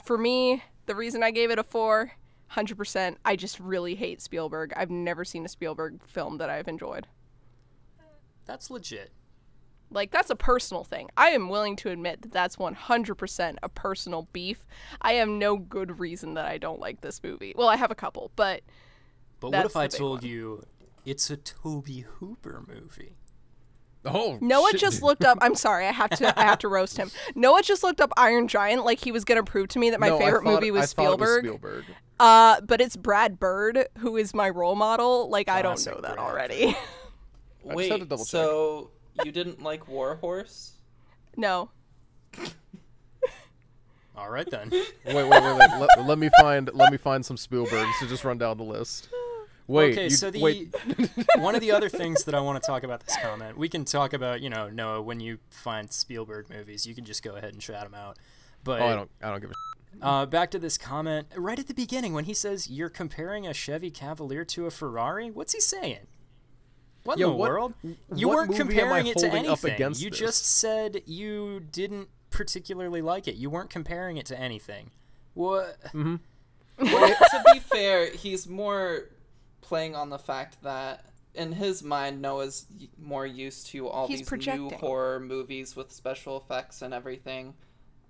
for me, the reason I gave it a 4, 100%, I just really hate Spielberg. I've never seen a Spielberg film that I've enjoyed. That's legit. Like, that's a personal thing. I am willing to admit that that's 100% a personal beef. I have no good reason that I don't like this movie. Well, I have a couple, but But what that's if I the big told one. you it's a Tobe Hooper movie? Oh, Noah shit, just dude. looked up. I'm sorry, I have to roast him. Noah just looked up Iron Giant like he was gonna prove to me that my No, favorite movie was I thought it Spielberg. Spielberg. But it's Brad Bird who is my role model. Like I don't Classic know that Brad. already. I just Wait, had to double check. so you didn't like War Horse? No. All right then. Wait. Let me find some Spielberg to just run down the list. Wait. Okay, so wait. one of the other things that I want to talk about this comment, we can talk about, Noah, when you find Spielberg movies, you can just go ahead and shout them out. But Oh, I don't give a. back to this comment right at the beginning when he says you're comparing a Chevy Cavalier to a Ferrari. What's he saying? What Yeah, in the what- world? You what weren't movie am I comparing it to holding up anything. against You this? just said you didn't particularly like it. You weren't comparing it to anything. What? To be fair, he's more playing on the fact that in his mind, Noah's more used to all He's these projecting. new horror movies with special effects and everything.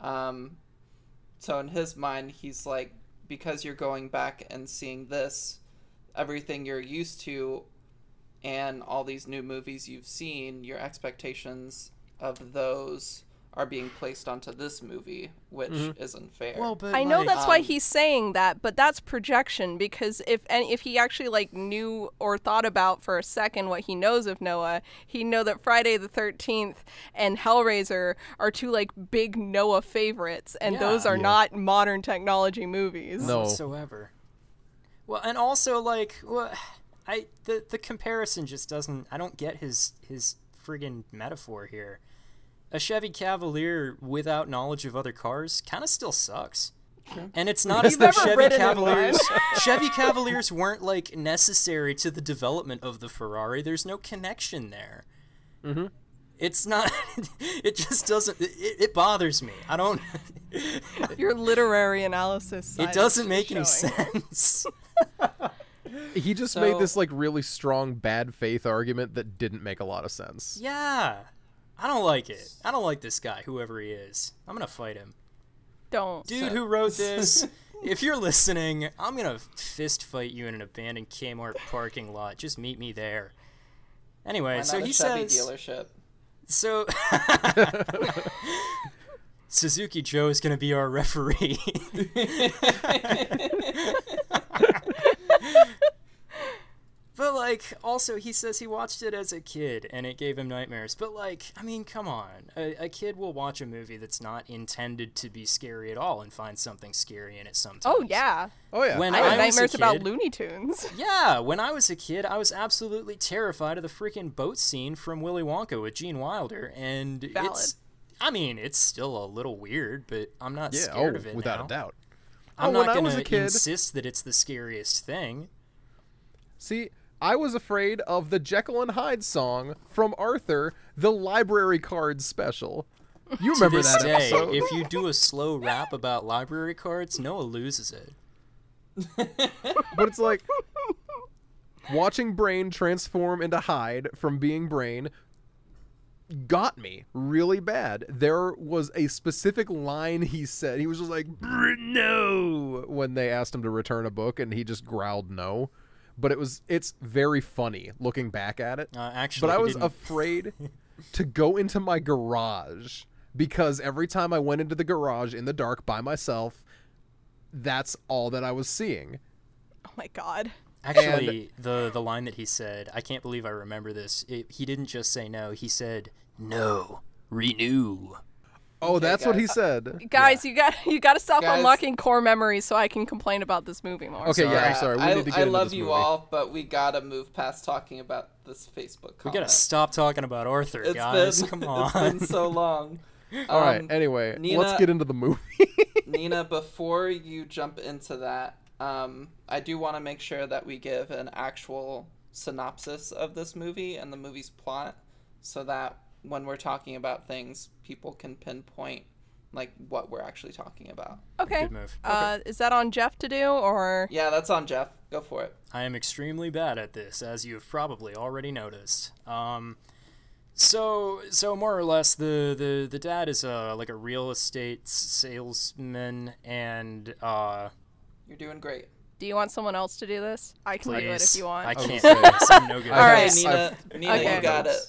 So in his mind, he's like, because you're going back and seeing this, everything you're used to, and all these new movies you've seen, your expectations of those are being placed onto this movie, which isn't fair. Well, but I know like, that's why he's saying that, but that's projection because if he actually like knew or thought about for a second what he knows of Noah, he'd know that Friday the 13th and Hellraiser are two like big Noah favorites, and Yeah. those are Yeah. not modern technology movies. No. whatsoever. Well, and also like, the comparison just doesn't. I don't get his friggin' metaphor here. A Chevy Cavalier without knowledge of other cars kind of still sucks. And it's not as You've though never Chevy ridden in Cavaliers Chevy Cavaliers weren't like necessary to the development of the Ferrari. There's no connection there. It's not. It just doesn't. It bothers me. I don't. Your literary analysis. side It doesn't is make any showing. sense. He just So- made this like really strong bad faith argument that didn't make a lot of sense. Yeah. I don't like it. I don't like this guy, whoever he is. I'm gonna fight him. Don't. Dude who wrote this, if you're listening, I'm gonna fist fight you in an abandoned Kmart parking lot. Just meet me there. Anyway, Why so not a he Chevy says. dealership? So. Suzuki Joe is gonna be our referee. But, like, also, he says he watched it as a kid, and it gave him nightmares. But, like, I mean, come on. A kid will watch a movie that's not intended to be scary at all and find something scary in it sometimes. Oh yeah. Oh yeah. When I have I was a nightmares about kid- Looney Tunes. Yeah, when I was a kid, I was absolutely terrified of the freaking boat scene from Willy Wonka with Gene Wilder, and Valid. it's... I mean, it's still a little weird, but I'm not yeah. scared Oh, of it without now. a doubt. I'm when not I was a gonna kid- insist that it's the scariest thing. See, I was afraid of the Jekyll and Hyde song from Arthur, the library cards special. You To remember this that day, episode? if you do a slow rap about library cards, Noah loses it. But it's like watching Brain transform into Hyde from being Brain got me really bad. There was a specific line he said. He was just like, no, when they asked him to return a book, and he just growled no. But it's very funny looking back at it. Actually, But I he was didn't- afraid to go into my garage because every time I went into the garage in the dark by myself, that's all that I was seeing. Oh my god. Actually, the line that he said, I can't believe I remember this. He didn't just say no. He said, no, renew. Oh, Okay, that's what he guys. said. Guys, you got to stop Guys. unlocking core memories so I can complain about this movie more. Okay, yeah, I'm Sorry. sorry. We need to get I into love this you movie. all, but we gotta move past talking about this Facebook comment. We gotta stop talking about Arthur, It's guys. been, Come It's on. been so long. All right. Anyway, Nina- let's get into the movie. Nina, before you jump into that, I do want to make sure that we give an actual synopsis of this movie and the movie's plot, so that when we're talking about things, people can pinpoint like what we're actually talking about. Okay. Good move. Is that on Jeff to do, or? Yeah, that's on Jeff. Go for it. I am extremely bad at this, as you have probably already noticed. So more or less, the dad is like a real estate salesman, and You're doing great. Do you want someone else to do this? I can do it if please, you want. I was can't. gonna do this. I'm no good. All right. Okay, Nina, Okay. you got it.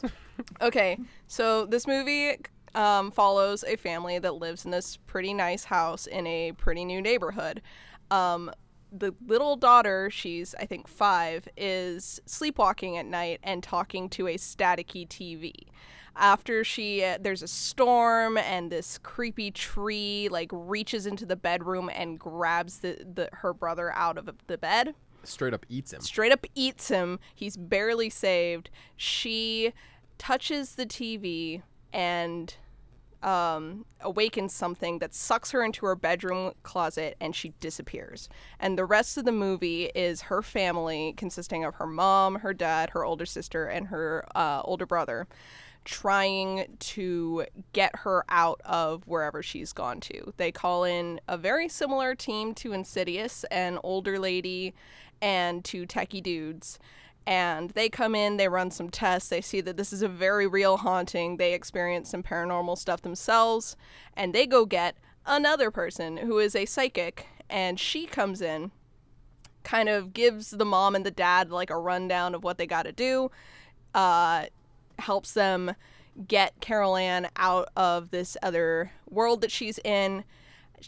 Okay, so this movie follows a family that lives in this pretty nice house in a pretty new neighborhood. The little daughter, she's I think 5, is sleepwalking at night and talking to a staticky TV. After there's a storm and this creepy tree like reaches into the bedroom and grabs her brother out of the bed. Straight up eats him. Straight up eats him. He's barely saved. She touches the TV and awakens something that sucks her into her bedroom closet, and she disappears. And the rest of the movie is her family, consisting of her mom, her dad, her older sister, and her older brother, trying to get her out of wherever she's gone to. They call in a very similar team to Insidious, an older lady and 2 techie dudes. And they come in, they run some tests, they see that this is a very real haunting, they experience some paranormal stuff themselves, and they go get another person who is a psychic, and she comes in, kind of gives the mom and the dad like a rundown of what they gotta do, helps them get Carol Ann out of this other world that she's in,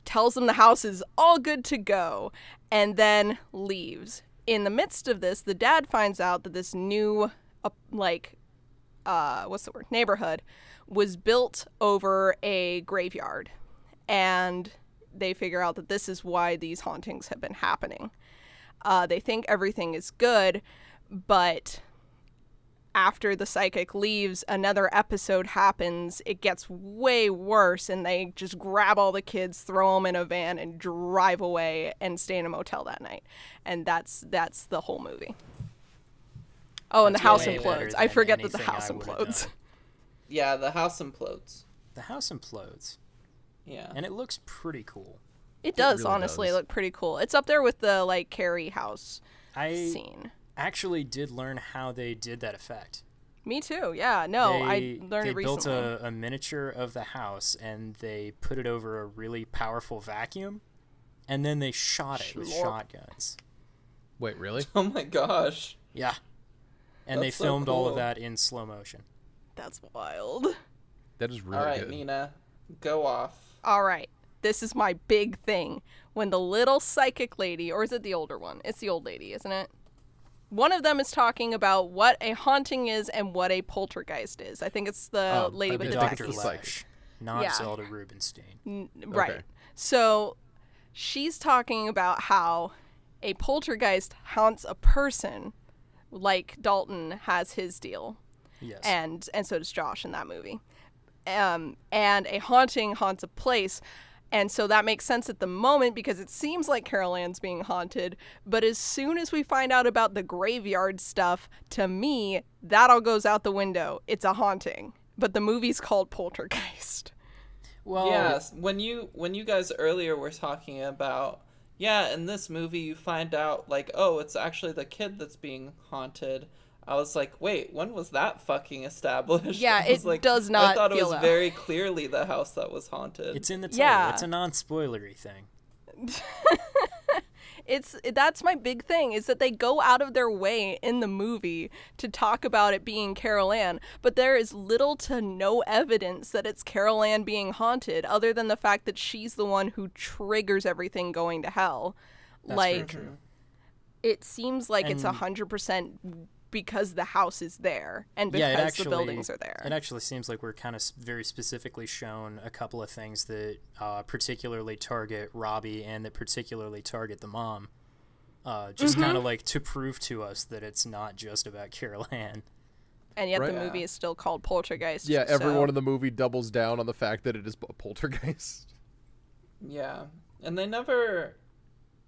tells them the house is all good to go, and then leaves. In the midst of this, the dad finds out that this new, neighborhood was built over a graveyard. And they figure out that this is why these hauntings have been happening. They think everything is good, but after the psychic leaves, another episode happens. It gets way worse, and they just grab all the kids, throw them in a van, and drive away and stay in a motel that night. And that's the whole movie. Oh, and the That's house way better implodes. I than forget that the anything house I would've implodes. done. Yeah, the house implodes. The house implodes, Yeah. and it looks pretty cool. It does really honestly does. look pretty cool. It's up there with the Carrie house I scene. actually did learn how they did that effect. Me too. Yeah. No, I learned they it recently. built a miniature of the house, and they put it over a really powerful vacuum, and then they shot it with Schlorp. shotguns. Wait, really? Oh my gosh. Yeah. And That's they so filmed all of cool. that in slow motion. That's wild. That is really All right, good. Nina, go off. All right. This is my big thing. When the little psychic lady, or is it the older one? It's the old lady, isn't it? One of them is talking about what a haunting is and what a poltergeist is. I think it's the lady I with think the it's Dr. the vacuum. psychic. Lesh, not Yeah. Zelda Rubinstein. Right. Okay. So she's talking about how a poltergeist haunts a person, like Dalton has his deal, Yes. and so does Josh in that movie. And a haunting haunts a place. And so that makes sense at the moment because it seems like Carol Ann's being haunted. But as soon as we find out about the graveyard stuff, to me, that all goes out the window. It's a haunting. But the movie's called Poltergeist. Well, yes, when you guys earlier were talking about, yeah, in this movie you find out, like, oh, it's actually the kid that's being haunted. I was like, wait, when was that fucking established? Yeah, I was it like, does not I thought it feel was that. very clearly the house that was haunted. it's in the title. Yeah. It's a non-spoilery thing. That's my big thing, is that they go out of their way in the movie to talk about it being Carol Ann, but there is little to no evidence that it's Carol Ann being haunted, other than the fact that she's the one who triggers everything going to hell. That's very Like, true. it seems like it's And- 100% because the house is there and because Yeah, it actually, the buildings are there. It actually seems like we're kind of very specifically shown a couple of things that particularly target Robbie and that particularly target the mom. Just kind of like to prove to us that it's not just about Carol Ann. And yet Right. the movie is still called Poltergeist. Yeah, everyone so. in the movie doubles down on the fact that it is a poltergeist. Yeah, and they never,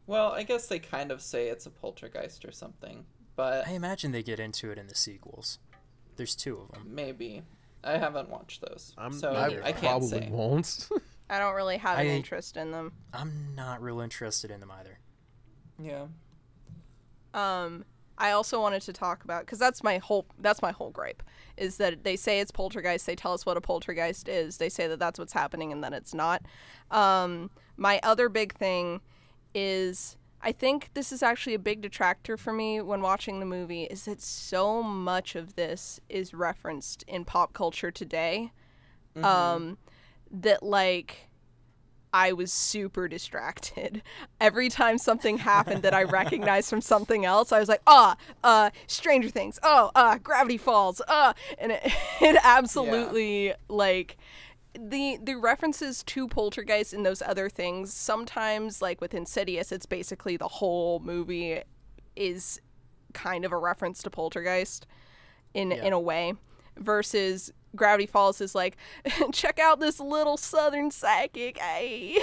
well, I guess they kind of say it's a poltergeist or something, but I imagine they get into it in the sequels. There's 2 of them. maybe. I haven't watched those, so neither. I can't probably say. won't. I don't really have an I- interest in them. I'm not real interested in them either. Yeah. I also wanted to talk about, because that's my whole gripe, is that they say it's poltergeist. They tell us what a poltergeist is. They say that that's what's happening, and then it's not. My other big thing is, I think this is actually a big detractor for me when watching the movie, is that so much of this is referenced in pop culture today. That, like, I was super distracted. Every time something happened that I recognized from something else, I was like, Stranger Things, Gravity Falls, and it absolutely, like, the references to Poltergeist and those other things, sometimes, like with Insidious, it's basically the whole movie is kind of a reference to Poltergeist in a way, versus Gravity Falls is like, check out this little southern psychic, eh?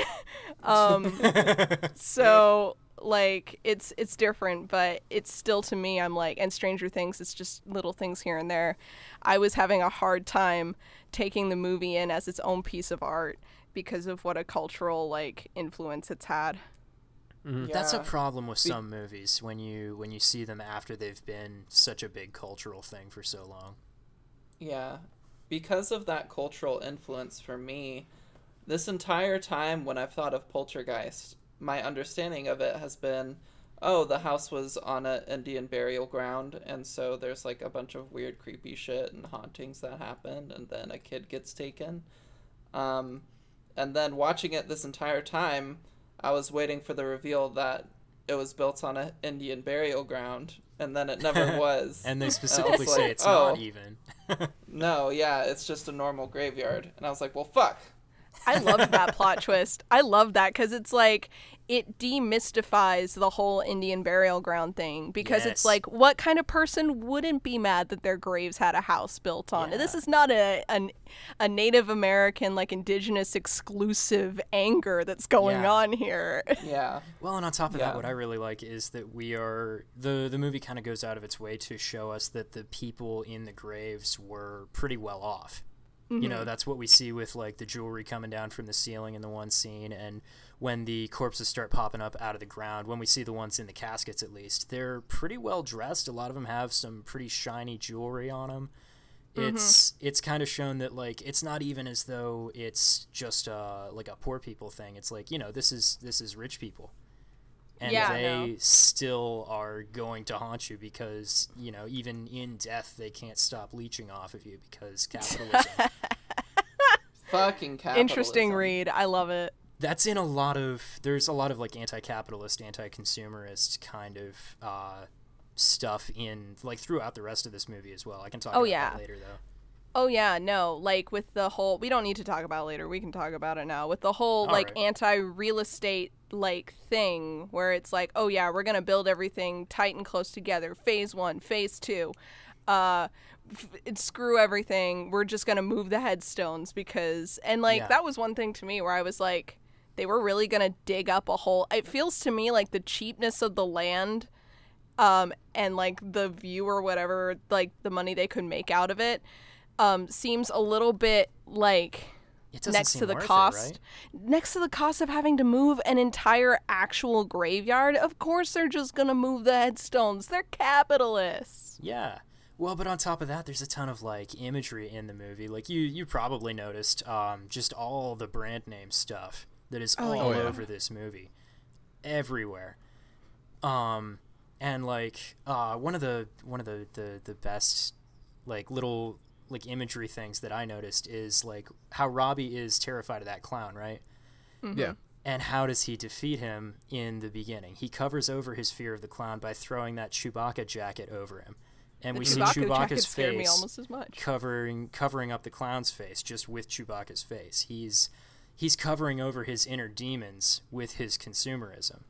So, like, it's different, but it's still, to me, I'm like, and Stranger Things, it's just little things here and there. I was having a hard time taking the movie in as its own piece of art because of what a cultural, like, influence it's had. That's a Yeah. problem with some movies when you see them after they've been such a big cultural thing for so long. Yeah. Because of that cultural influence for me, this entire time when I've thought of Poltergeist, my understanding of it has been, oh, the house was on an Indian burial ground, and so there's like a bunch of weird, creepy shit and hauntings that happen, and then a kid gets taken. And then watching it this entire time, I was waiting for the reveal that it was built on an Indian burial ground, and then it never was. And they And I specifically was say like, it's oh, not even. no, yeah, it's just a normal graveyard. And I was like, well, fuck. I love that plot twist. I love that because it's like, it demystifies the whole Indian burial ground thing, because it's Yes. like, what kind of person wouldn't be mad that their graves had a house built on it? This is not a Native American, like, indigenous exclusive anger that's going Yeah. on here. Yeah. Well, and on top of Yeah. that, what I really like is that we are the movie kind of goes out of its way to show us that the people in the graves were pretty well off. You know, that's what we see with, like, the jewelry coming down from the ceiling in the one scene, and when the corpses start popping up out of the ground, when we see the ones in the caskets at least, they're pretty well dressed. A lot of them have some pretty shiny jewelry on them. It's kind of shown that, like, it's not even as though it's just like a poor people thing. It's like, you know, this is rich people. And Yeah, they no. still are going to haunt you because, you know, even in death, they can't stop leeching off of you because capitalism. Fucking capitalism. Interesting read. I love it. There's a lot of like anti-capitalist, anti-consumerist kind of stuff in, like, throughout the rest of this movie as well. I can talk about that later, though. Oh yeah, no, like with the whole, we don't need to talk about it later, we can talk about it now, with the whole like right. anti-real estate like thing where it's like, oh yeah, we're gonna build everything tight and close together, phase 1, phase 2, screw everything, we're just gonna move the headstones because, and like Yeah. that was one thing to me where I was like, they were really going to dig up a hole. It feels to me like the cheapness of the land and like the view or whatever, like the money they could make out of it seems a little bit like next to the cost of having to move an entire actual graveyard. Of course they're just going to move the headstones. They're capitalists. Yeah. Well, but on top of that, there's a ton of like imagery in the movie. Like you probably noticed just all the brand name stuff that is all over this movie, everywhere. And like one of the best like little like imagery things that I noticed is like how Robbie is terrified of that clown, right? Mm-hmm. Yeah. And how does he defeat him in the beginning? He covers over his fear of the clown by throwing that Chewbacca jacket over him. And we see Chewbacca's face me almost as much. covering up the clown's face just with Chewbacca's face. He's covering over his inner demons with his consumerism.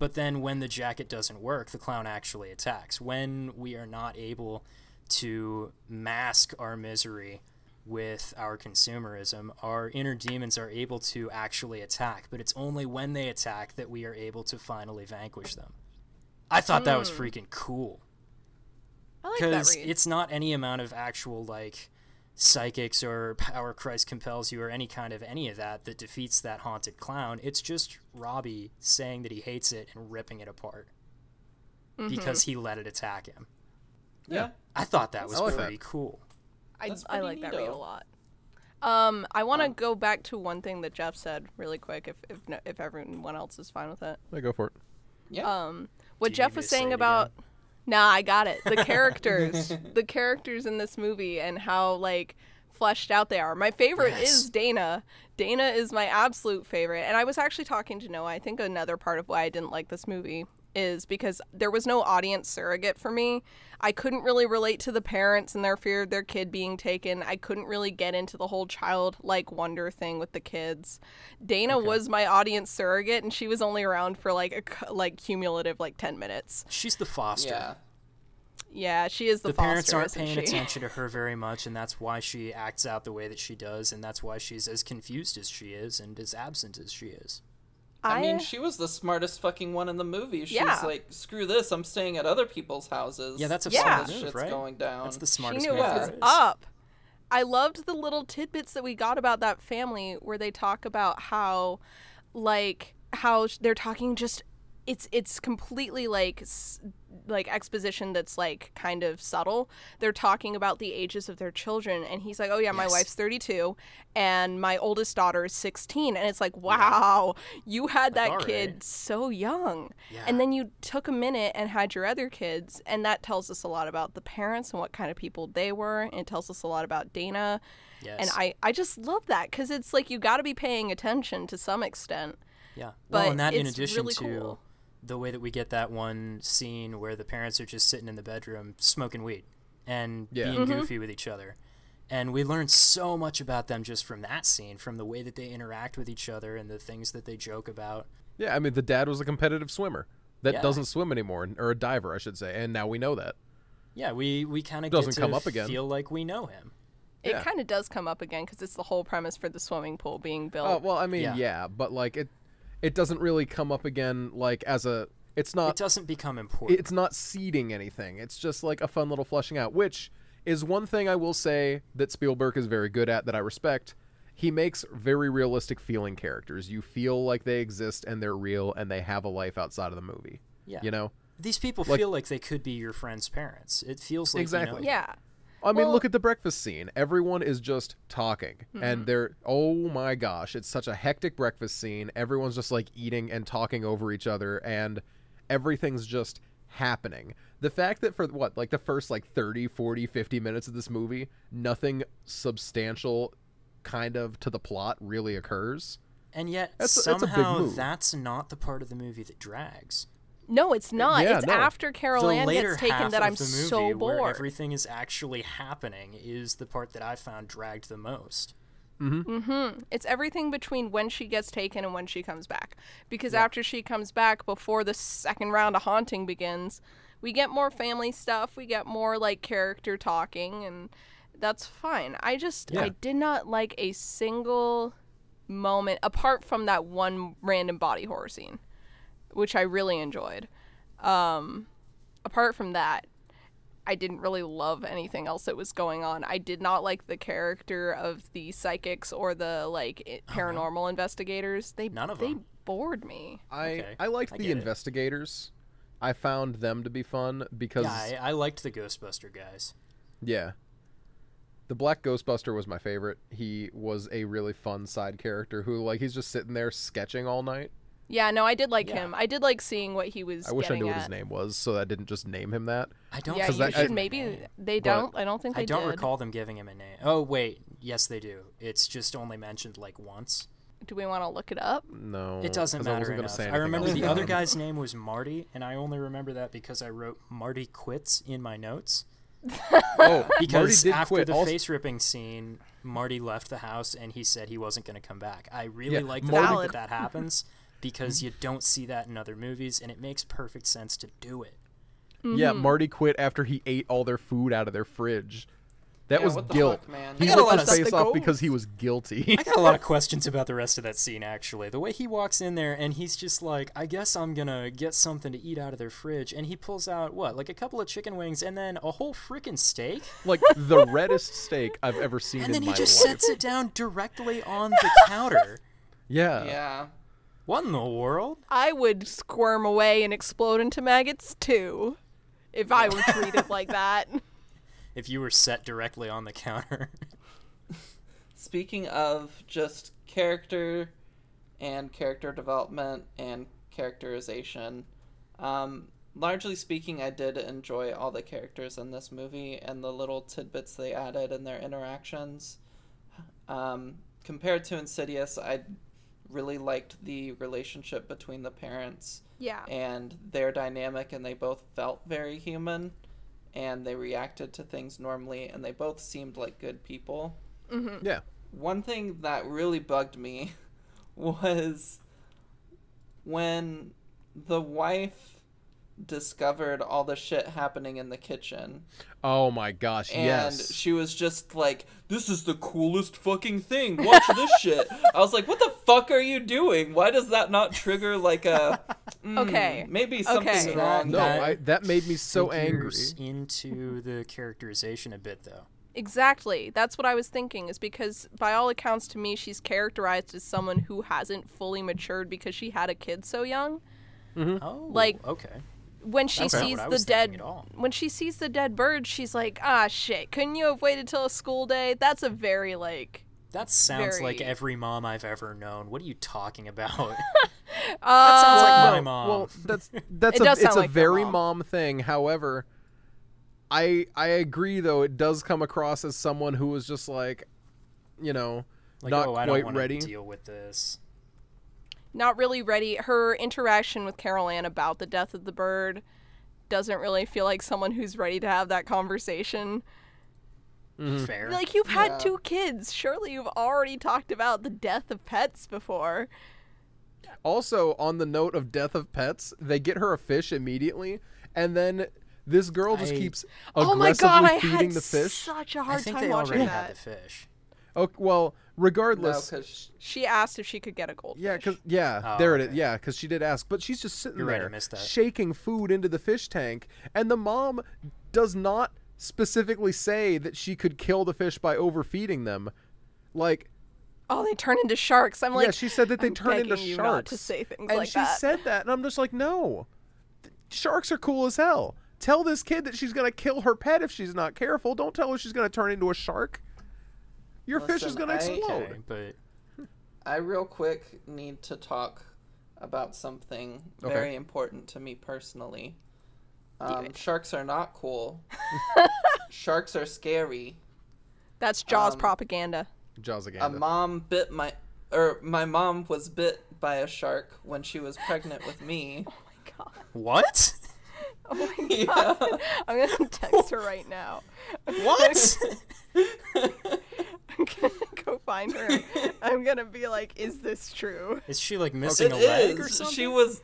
But then when the jacket doesn't work, the clown actually attacks. When we are not able to mask our misery with our consumerism, our inner demons are able to actually attack. But it's only when they attack that we are able to finally vanquish them. I thought that was freaking cool. I like that Because read. it's not any amount of actual, like, psychics or power Christ compels you or any of that defeats that haunted clown. It's just Robbie saying that he hates it and ripping it apart because he let it attack him. Yeah. I thought that was I like pretty that. cool. I pretty like that read a neato. lot. I want to go back to one thing that Jeff said really quick, if everyone else is fine with it. Yeah, go for it. Yeah. What Do you Jeff need me was to say saying it about Nah, I got it. The characters in this movie and how like fleshed out they are. My favorite is Dana. Dana is my absolute favorite. And I was actually talking to Noah. I think another part of why I didn't like this movie is because there was no audience surrogate for me. I couldn't really relate to the parents and their fear of their kid being taken. I couldn't really get into the whole childlike wonder thing with the kids. Dana was my audience surrogate, and she was only around for like cumulative 10 minutes. She's the foster. Yeah. Yeah, she is the foster. The parents aren't isn't paying she? attention to her very much, and that's why she acts out the way that she does, and that's why she's as confused as she is and as absent as she is. I mean, she was the smartest fucking one in the movie. She's Yeah. like, screw this, I'm staying at other people's houses. Yeah, that's a while smart this move, shit's right? going down. That's the She smartest knew move what there was is. up. I loved the little tidbits that we got about that family where they talk about how they're talking just it's completely like exposition that's like kind of subtle. They're talking about the ages of their children, and he's like, oh yeah, my Yes. wife's 32 and my oldest daughter is 16, and it's like, wow, you had that all kid right. so young. Yeah. And then you took a minute and had your other kids, and that tells us a lot about the parents and what kind of people they were, and it tells us a lot about Dana. Yes. And I just love that because it's like you got to be paying attention to some extent. Yeah. But Well, and that in it's addition really to cool. the way that we get that one scene where the parents are just sitting in the bedroom smoking weed and Yeah. being goofy with each other. And we learn so much about them just from that scene, from the way that they interact with each other and the things that they joke about. Yeah, I mean, the dad was a competitive swimmer that Yeah. doesn't swim anymore, or a diver, I should say, and now we know that. Yeah, we kind of Doesn't get to come up again. feel like we know him. It Yeah. kind of does come up again because it's the whole premise for the swimming pool being built. Oh, well, I mean, Yeah. yeah, but like it doesn't really come up again like as a it's It not doesn't become important. it's not seeding anything. It's just like a fun little fleshing out, which is one thing I will say that Spielberg is very good at that I respect. He makes very realistic feeling characters. You feel like they exist and they're real and they have a life outside of the movie. Yeah. You know? These people Like- feel like they could be your friend's parents. It feels like Exactly. you know, yeah. I mean, Well- look at the breakfast scene. Everyone is just talking. And they're, oh my gosh, it's such a hectic breakfast scene. Everyone's just like eating and talking over each other, and everything's just happening. The fact that for what, like the first like 30, 40, 50 minutes of this movie, nothing substantial kind of to the plot really occurs. And yet That's a big somehow move. that's not the part of the movie that drags. No, it's not. Yeah, it's no. after Carol The Ann later gets taken half that of I'm the movie so where bored. everything is actually happening is the part that I found dragged the most. It's everything between when she gets taken and when she comes back. Because after she comes back, before the second round of haunting begins, we get more family stuff. We get more like character talking, and that's fine. I Yeah. did not like a single moment apart from that one random body horror scene, which I really enjoyed. Apart from that, I didn't really love anything else that was going on. I did not like the character of the psychics or the paranormal investigators. None of they them. bored me. I liked the investigators. I found them to be fun because I liked the Ghostbuster guys. Yeah. The Black Ghostbuster was my favorite. He was a really fun side character who, he's just sitting there sketching all night. Yeah, no, I did like him. I did like seeing what he was I wish I knew at. what his name was, so I didn't just name him that. I don't Yeah, think you they should maybe. They don't. I don't think they I don't did. recall them giving him a name. Oh, wait. Yes, they do. It's just only mentioned, once. Do we want to look it up? No. It doesn't 'cause I matter wasn't gonna enough. say I anything remember else the about other him. guy's name was Marty, and I only remember that because I wrote Marty quits in my notes. Oh, Because Marty did after quit. the Also- face ripping scene, Marty left the house and he said he wasn't going to come back. I really Yeah, like the Marty- fact Valid. that happens because you don't see that in other movies, and it makes perfect sense to do it. Yeah, Marty quit after he ate all their food out of their fridge. That Yeah, was what the guilt. fuck, man? He I got a ripped lot his of face stuff to off go. because he was guilty. I got a lot of questions about the rest of that scene, actually. The way he walks in there and he's just like, I guess I'm going to get something to eat out of their fridge. And he pulls out, a couple of chicken wings and then a whole freaking steak? Like the reddest steak I've ever seen And then in he my just life. sets it down directly on the counter. Yeah. Yeah. What in the world? I would squirm away and explode into maggots too, if I were treated like that. If you were set directly on the counter. Speaking of just character and character development and characterization, largely speaking, I did enjoy all the characters in this movie and the little tidbits they added in their interactions. Compared to Insidious, I really liked the relationship between the parents Yeah. and their dynamic, and they both felt very human, and they reacted to things normally, and they both seemed like good people. Yeah. One thing that really bugged me was when the wife discovered all the shit happening in the kitchen, Oh my gosh, and yes. she was just like, this is the coolest fucking thing, watch this shit. I was like, what the fuck are you doing? Why does that not trigger Okay. maybe something's Okay. wrong? No, That that made me so angry. figures into the characterization a bit, though. Exactly. That's what I was thinking, is because by all accounts to me, she's characterized as someone who hasn't fully matured because she had a kid so young. Oh, Like- okay. When she That's not sees what I the was thinking dead at all. when she sees the dead bird, she's like, "Ah, shit. Couldn't you have waited till a school day?" That's a very That sounds like Very- every mom I've ever known. What are you talking about? that Sounds like my mom. Well, that's It does it's sound a like their very mom. mom thing. However, I agree though, it does come across as someone who was just not I don't quite wanna ready. deal with this. not really ready. Her interaction with Carol Ann about the death of the bird doesn't really feel like someone who's ready to have that conversation. Fair. Like, you've had Yeah. 2 kids. Surely you've already talked about the death of pets before. Also, on the note of death of pets, they get her a fish immediately, and then this girl just I- keeps Oh my aggressively god, I feeding had the fish. such a I hard think time they watching already that. had the fish. Oh, well, No, regardless. because She asked if she could get a goldfish. Yeah, Oh, there it okay. is. Yeah, because she did ask, but she's just sitting You're right, I there missed that. shaking food into the fish tank, and the mom does not specifically say that she could kill the fish by overfeeding them. Like, Oh, they turn into sharks. I'm like, yeah, she said that they I'm turn into begging you sharks. not to say things and like she that. said that, and I'm just like, no, sharks are cool as hell. Tell this kid that she's gonna kill her pet if she's not careful. Don't tell her she's gonna turn into a shark. Your fish is Listen, gonna explode. Okay, but I real quick need to talk about something Okay. very important to me personally. it. Sharks are not cool. Sharks are scary. That's Jaws Um, propaganda. Jaws A again. mom bit my mom was bit by a shark when she was pregnant with me. Oh my god. what? Oh my Yeah. god. I'm gonna text her right now. What? I'm gonna go find her. I'm gonna be like, is this true? Is she missing It a leg or is. something? She was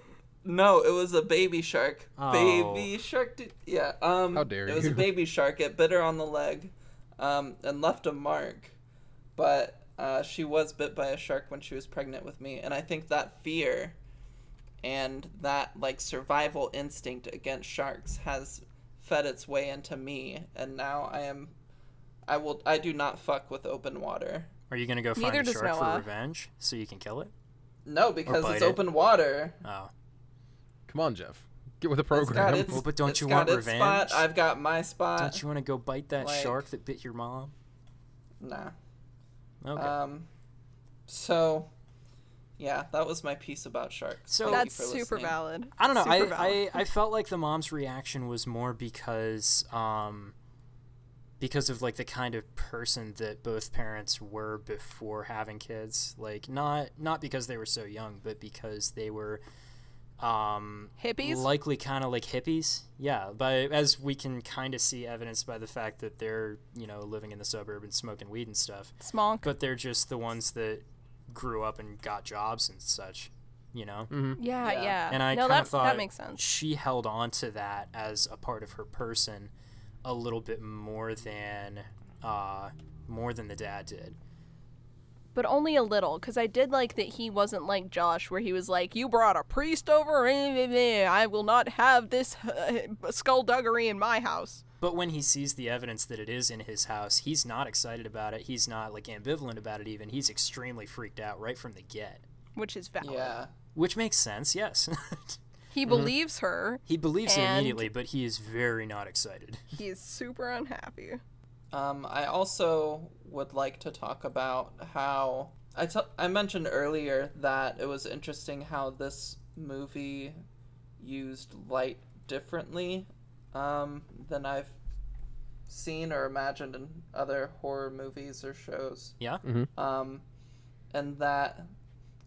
no, it was a baby shark. Oh. Baby shark. Yeah. How dare It was you. a baby shark. It bit her on the leg, and left a mark. But she was bit by a shark when she was pregnant with me, and I think that fear and that like survival instinct against sharks has fed its way into me, and now I do not fuck with open water. Are you gonna go find Neither a does shark Noah. for revenge so you can kill it? No, because bite it's it. open water. Oh, Come on, Jeff. Get with the It's got program. its, Well, but don't it's you got want its revenge? spot. I've got my spot. don't you want to go bite that like- shark that bit your mom? Nah. Okay. So, yeah, that was my piece about sharks. So- Thank you That's for super listening. valid. I don't know. Super valid. I felt like the mom's reaction was more because of like the kind of person that both parents were before having kids. Like not because they were so young, but because they were Hippies? likely kind of like hippies. Yeah, as we can kind of see evidenced by the fact that they're, you know, living in the suburb and smoking weed and stuff. Smonk. But they're just the ones that grew up and got jobs and such, you know? Yeah, Yeah. yeah. And I no, kind that of thought that makes sense. she held on to that as a part of her person a little bit more than the dad did. But only a little, because I did like that he wasn't like Josh, where he was like, "You brought a priest over? I will not have this skullduggery in my house." But when he sees the evidence that it is in his house, he's not excited about it. He's not like ambivalent about it even. He's extremely freaked out right from the get. Which is valid. Yeah. Which makes sense, yes. He believes her. He believes it And- immediately, but he is very not excited. He is super unhappy. I also would like to talk about how I mentioned earlier that it was interesting how this movie used light differently than I've seen or imagined in other horror movies or shows. Yeah? And that,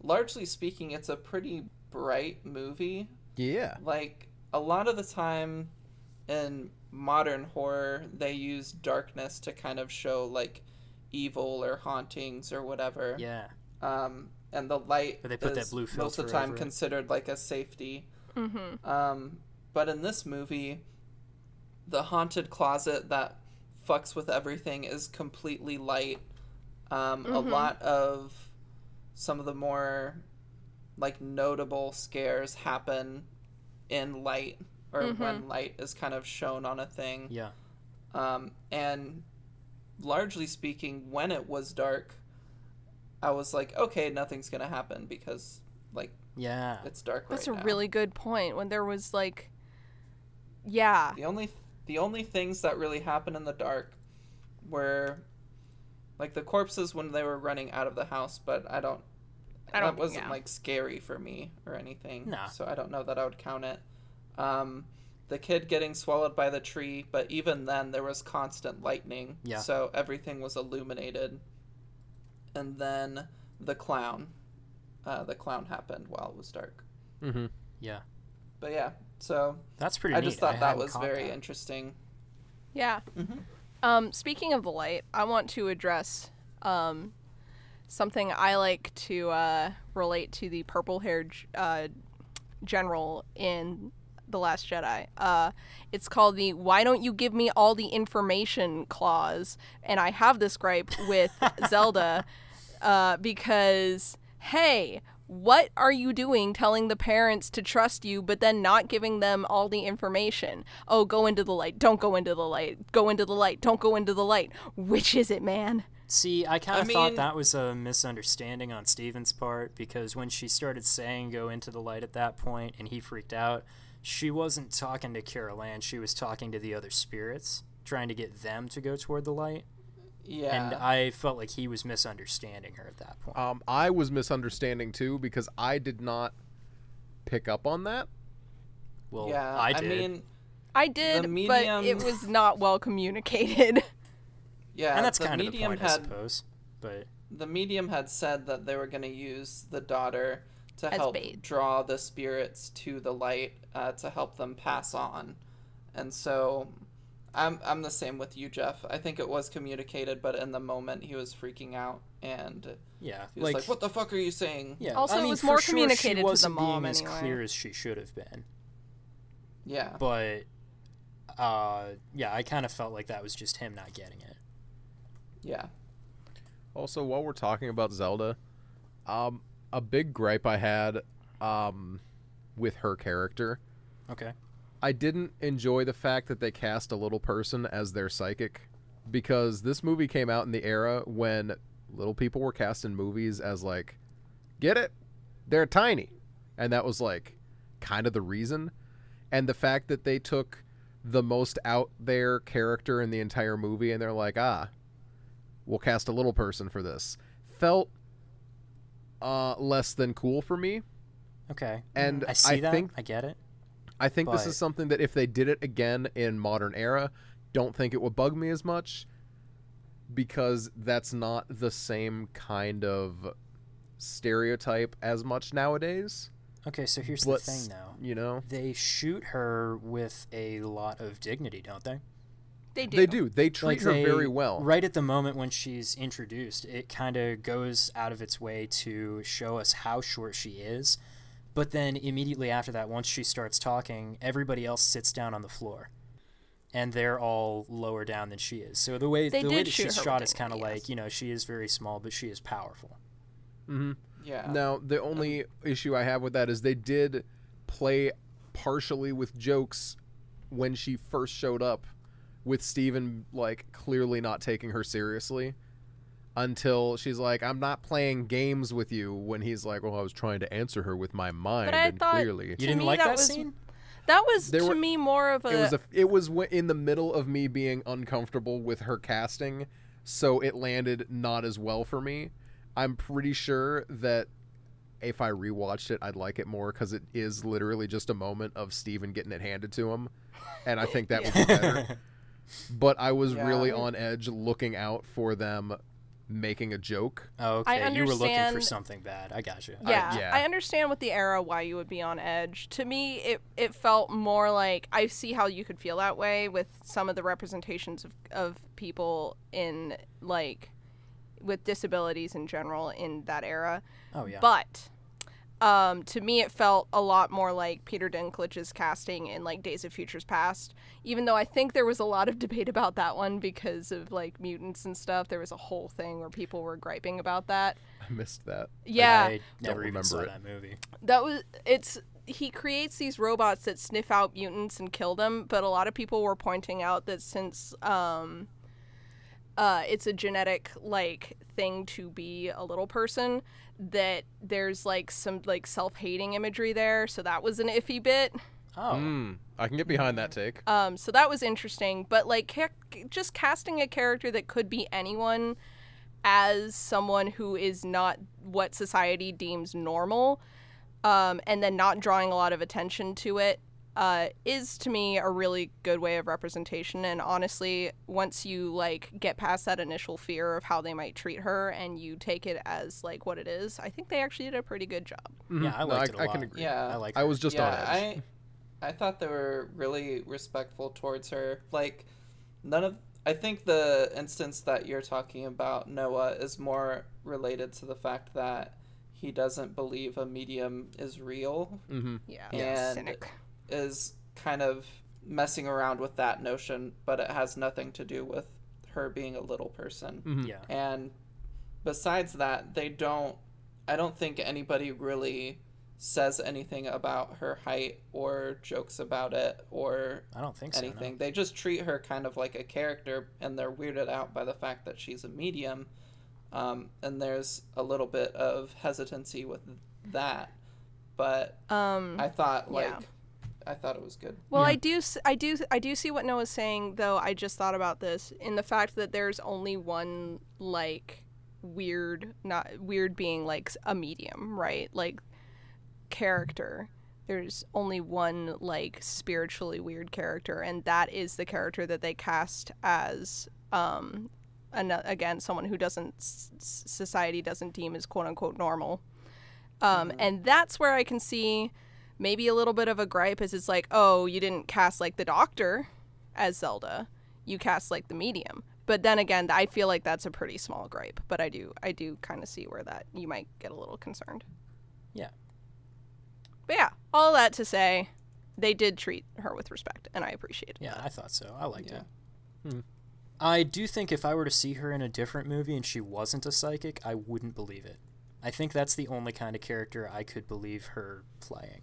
largely speaking, it's a pretty bright movie. Yeah. Like, a lot of the time in modern horror, they use darkness to kind of show, like, evil or hauntings or whatever. Yeah. And the light Or they put that is blue most of filter the time over it. considered, like, a safety. Mm-hmm. But in this movie, the haunted closet that fucks with everything is completely light. A lot of some of the more like notable scares happen in light, or when light is kind of shown on a thing. Yeah. And largely speaking, when it was dark, I was like, okay, nothing's gonna happen because like Yeah. it's dark That's right a now. really good point. When there was like, yeah, The only things that really happened in the dark were like the corpses when they were running out of the house, but that wasn't yeah. like scary for me or anything. Nah. So I don't know that I would count it. The kid getting swallowed by the tree, but even then there was constant lightning. Yeah. So everything was illuminated. And then the clown. The clown happened while it was dark. Mm-hmm. Yeah. But yeah, so That's pretty I neat. just thought that hadn't was caught very that. interesting. yeah. Speaking of the light, I want to address something I like to relate to the purple-haired general in The Last Jedi. It's called the "Why don't you give me all the information" clause, and I have this gripe with Zelda because, hey, what are you doing telling the parents to trust you but then not giving them all the information? Oh, go into the light, don't go into the light, go into the light, don't go into the light. Which is it, man? See, I kind I of thought mean- that was a misunderstanding on Steven's part, because when she started saying go into the light at that point and he freaked out, she wasn't talking to Carol Ann, she was talking to the other spirits, trying to get them to go toward the light. Yeah. And I felt like he was misunderstanding her at that point. I was misunderstanding too because I did not pick up on that. Well, yeah, I did. mean, I did, The but medium- it was not well communicated. yeah, and that's the kind of the medium point, I had suppose. But the medium had said that they were going to use the daughter to As help bait. draw the spirits to the light to help them pass on. And so I'm the same with you, Jeff. I think it was communicated, but in the moment he was freaking out and yeah, he was like, what the fuck are you saying? Yeah, Also, I it mean, was for more sure communicated to she the wasn't mom being as anyway. clear as she should have been. Yeah. But yeah, I kind of felt like that was just him not getting it. Yeah. Also, while we're talking about Zelda, a big gripe I had with her character, Okay. I didn't enjoy the fact that they cast a little person as their psychic, because this movie came out in the era when little people were cast in movies as like, get it? They're tiny. And that was like kind of the reason. And the fact that they took the most out there character in the entire movie and they're like, we'll cast a little person for this, felt less than cool for me. Okay. And I see that. I get it. I think this But- is something that if they did it again in modern era, don't think it would bug me as much, because that's not the same kind of stereotype as much nowadays. Okay, so here's But, the thing, though. you know, They shoot her with a lot of dignity, don't they? They do. they do. They treat her they- very well. Right at the moment when she's introduced, it kind of goes out of its way to show us how short she is. But then immediately after that, once she starts talking, everybody else sits down on the floor. And they're all lower down than she is. So the way They that did she's shoot her shot with is kind of dignity, like, yes. you know, she is very small, but she is powerful. Mm-hmm. Yeah. Now, the only issue I have with that is they did play partially with jokes when she first showed up, with Steven, like, clearly not taking her seriously, until she's like, I'm not playing games with you, when he's like, well, I was trying to answer her with my mind, I and thought- clearly... You To didn't me, like that that was- scene? That was There to were- me more of a. It was in the middle of me being uncomfortable with her casting, so it landed not as well for me. I'm pretty sure that if I rewatched it, I'd like it more, because it is literally just a moment of Steven getting it handed to him, and I think that would be better. But I was Yeah. really on edge looking out for them making a joke. Oh, I okay. You were looking for understand- something bad. I got you. Yeah, I yeah. understand with the era why you would be on edge. To me, it felt more like, I see how you could feel that way with some of the representations of people in, like, with disabilities in general in that era. Oh, yeah. But to me, it felt a lot more like Peter Dinklage's casting in, like, Days of Futures Past. Even though I think there was a lot of debate about that one because of, like, mutants and stuff. There was a whole thing where people were griping about that. I missed that. Yeah. I never even remember saw it. that movie. He creates these robots that sniff out mutants and kill them, but a lot of people were pointing out that since it's a genetic, like, thing to be a little person, that there's, like, some, like, self-hating imagery there, so that was an iffy bit. Oh. I can get behind that take. So that was interesting, but, like, just casting a character that could be anyone as someone who is not what society deems normal, and then not drawing a lot of attention to it, is to me a really good way of representation. And honestly, once you, like, get past that initial fear of how they might treat her and you take it as, like, what it is, I think they actually did a pretty good job. Yeah, I liked it a lot. I can agree. Yeah. I like I was just on Yeah, edge. I thought they were really respectful towards her. Like, I think the instance that you're talking about, Noah, is more related to the fact that he doesn't believe a medium is real, Yeah, and cynic. is kind of messing around with that notion, but it has nothing to do with her being a little person. Yeah. And besides that, I don't think anybody really says anything about her height or jokes about it or I don't think so. anything. No. They just treat her kind of like a character, and they're weirded out by the fact that she's a medium. And there's a little bit of hesitancy with that, but I thought I thought it was good. Well, Yeah. I do see what Noah's saying, though. I just thought about this in the fact that there's only one, like, not weird being, like, a medium, right? Like, character. There's only one, like, spiritually weird character, and that is the character that they cast as again, someone who society doesn't deem as quote unquote normal. And that's where I can see maybe a little bit of a gripe, is it's like, oh, you didn't cast, like, the Doctor as Zelda, you cast, like, the medium. But then again, I feel like that's a pretty small gripe, but I do kind of see where that you might get a little concerned. Yeah. But yeah, all that to say, they did treat her with respect, and I appreciate Yeah, that. I thought so. I liked Yeah. it. I do think if I were to see her in a different movie and she wasn't a psychic, I wouldn't believe it. I think that's the only kind of character I could believe her playing.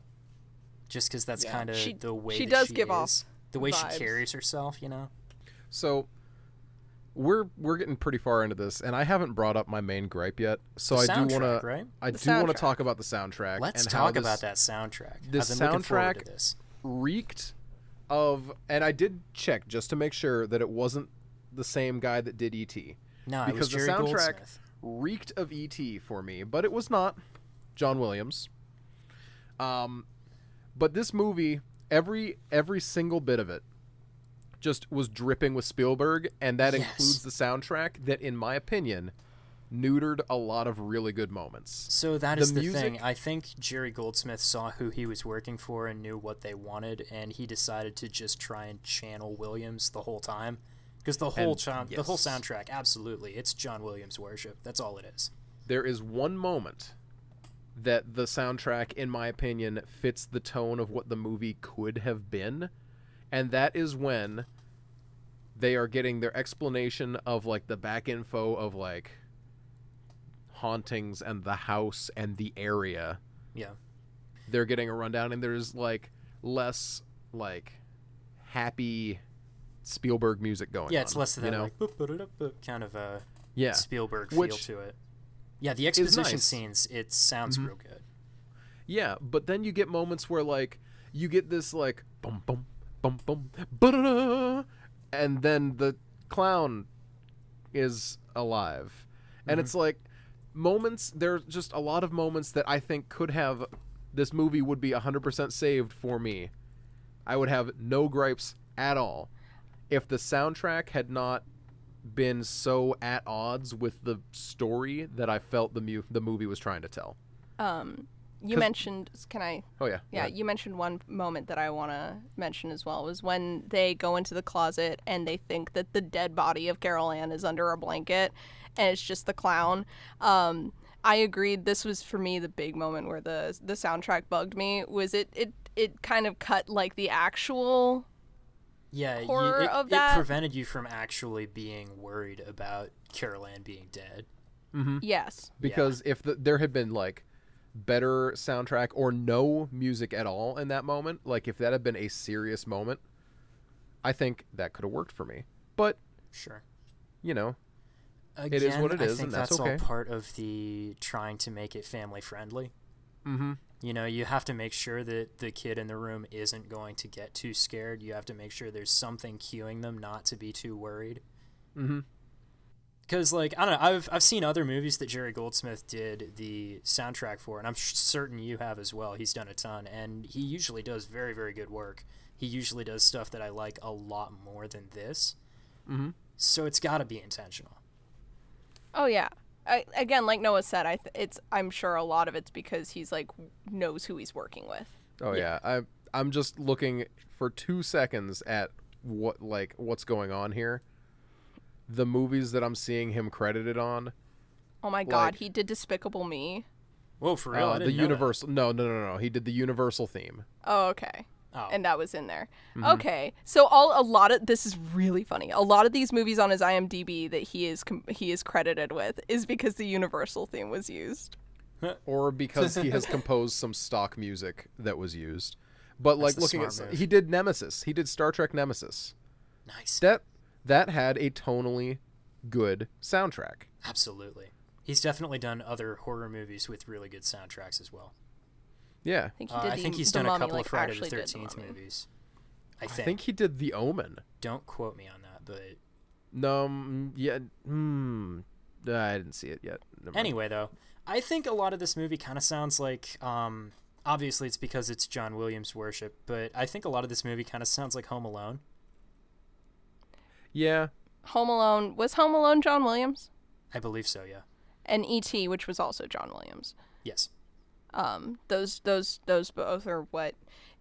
Just because that's kind of the way she that does she give is. off The way vibes. she carries herself, you know? So we're getting pretty far into this, and I haven't brought up my main gripe yet. So The I do want soundtrack, to right? I The do want to soundtrack. talk about the soundtrack. Let's and how talk this about that soundtrack. this I've been looking forward soundtrack- to this. reeked of, and I did check just to make sure that it wasn't the same guy that did E.T. No, it because was Jerry the soundtrack Goldsmith. reeked of E.T. for me, but it was not John Williams. But this movie, every single bit of it just was dripping with Spielberg, and that Yes. includes the soundtrack that, in my opinion, neutered a lot of really good moments. So that The is the music- thing. I think Jerry Goldsmith saw who he was working for and knew what they wanted, and he decided to just try and channel Williams the whole time. Because the whole the whole yes. soundtrack, absolutely, it's John Williams worship. That's all it is. There is one moment that the soundtrack, in my opinion, fits the tone of what the movie could have been, and that is when they are getting their explanation of like the back info of like hauntings and the house and the area. Yeah. They're getting a rundown, and there's like less like happy Spielberg music going on. Yeah, it's less of you that know? like boop, boop, boop, boop, kind of a Yeah. Spielberg Which feel to it. Yeah, the exposition nice. scenes, it sounds Mhm. real good. Yeah, but then you get moments where like you get this like bum bum bum bum ba-da-da, and then the clown is alive. And it's like moments, there's just a lot of moments that I think could have, this movie would be 100% saved for me. I would have no gripes at all if the soundtrack had not been so at odds with the story that I felt the movie was trying to tell. You 'Cause- mentioned, can I? Oh yeah. Yeah, you mentioned one moment that I want to mention as well was when they go into the closet and they think that the dead body of Carol Ann is under a blanket, and it's just the clown. I agreed. This was for me the big moment where the soundtrack bugged me. Was it kind of cut like the actual. Yeah, Horror it of that. prevented you from actually being worried about Carol Ann being dead. Yes. Because if there had been like better soundtrack or no music at all in that moment, like if that had been a serious moment, I think that could have worked for me. But Sure. you know, Again, is what it I is, think and that's all okay. part of the trying to make it family friendly. You know, you have to make sure that the kid in the room isn't going to get too scared. You have to make sure there's something cueing them not to be too worried. Because, like, I don't know, I've seen other movies that Jerry Goldsmith did the soundtrack for, and I'm certain you have as well. He's done a ton, and he usually does very, very good work. He usually does stuff that I like a lot more than this. So it's got to be intentional. Oh yeah. Again, like Noah said, I'm sure a lot of it's because he's like knows who he's working with. oh yeah, I'm just looking for 2 seconds at what's going on here. The movies that I'm seeing him credited on, Oh my god, Like- he did Despicable Me. Whoa, for real? I the didn't know that. Universal. No. He did the Universal theme. Oh, okay. Oh. And that was in there. Okay, so a lot of this is really funny. A lot of these movies on his IMDb that he is credited with is because the Universal theme was used. Or because he has composed some stock music that was used. But like the looking at, smart move. he did Nemesis. He did Star Trek Nemesis. Nice. That had a tonally good soundtrack. Absolutely. He's definitely done other horror movies with really good soundtracks as well. Yeah. I think he's the done a Mummy, couple like, of Friday actually the did The 13th Mummy. movies. I I think. think he did The Omen. Don't quote me on that, but No, yeah, I didn't see it yet. Never mind. anyway, though, I think a lot of this movie kind of sounds like, obviously it's because it's John Williams worship, but I think a lot of this movie kind of sounds like Home Alone. Yeah, Home Alone was Home Alone John Williams, I believe so, yeah. and E.T., which was also John Williams. Yes. Those both are what,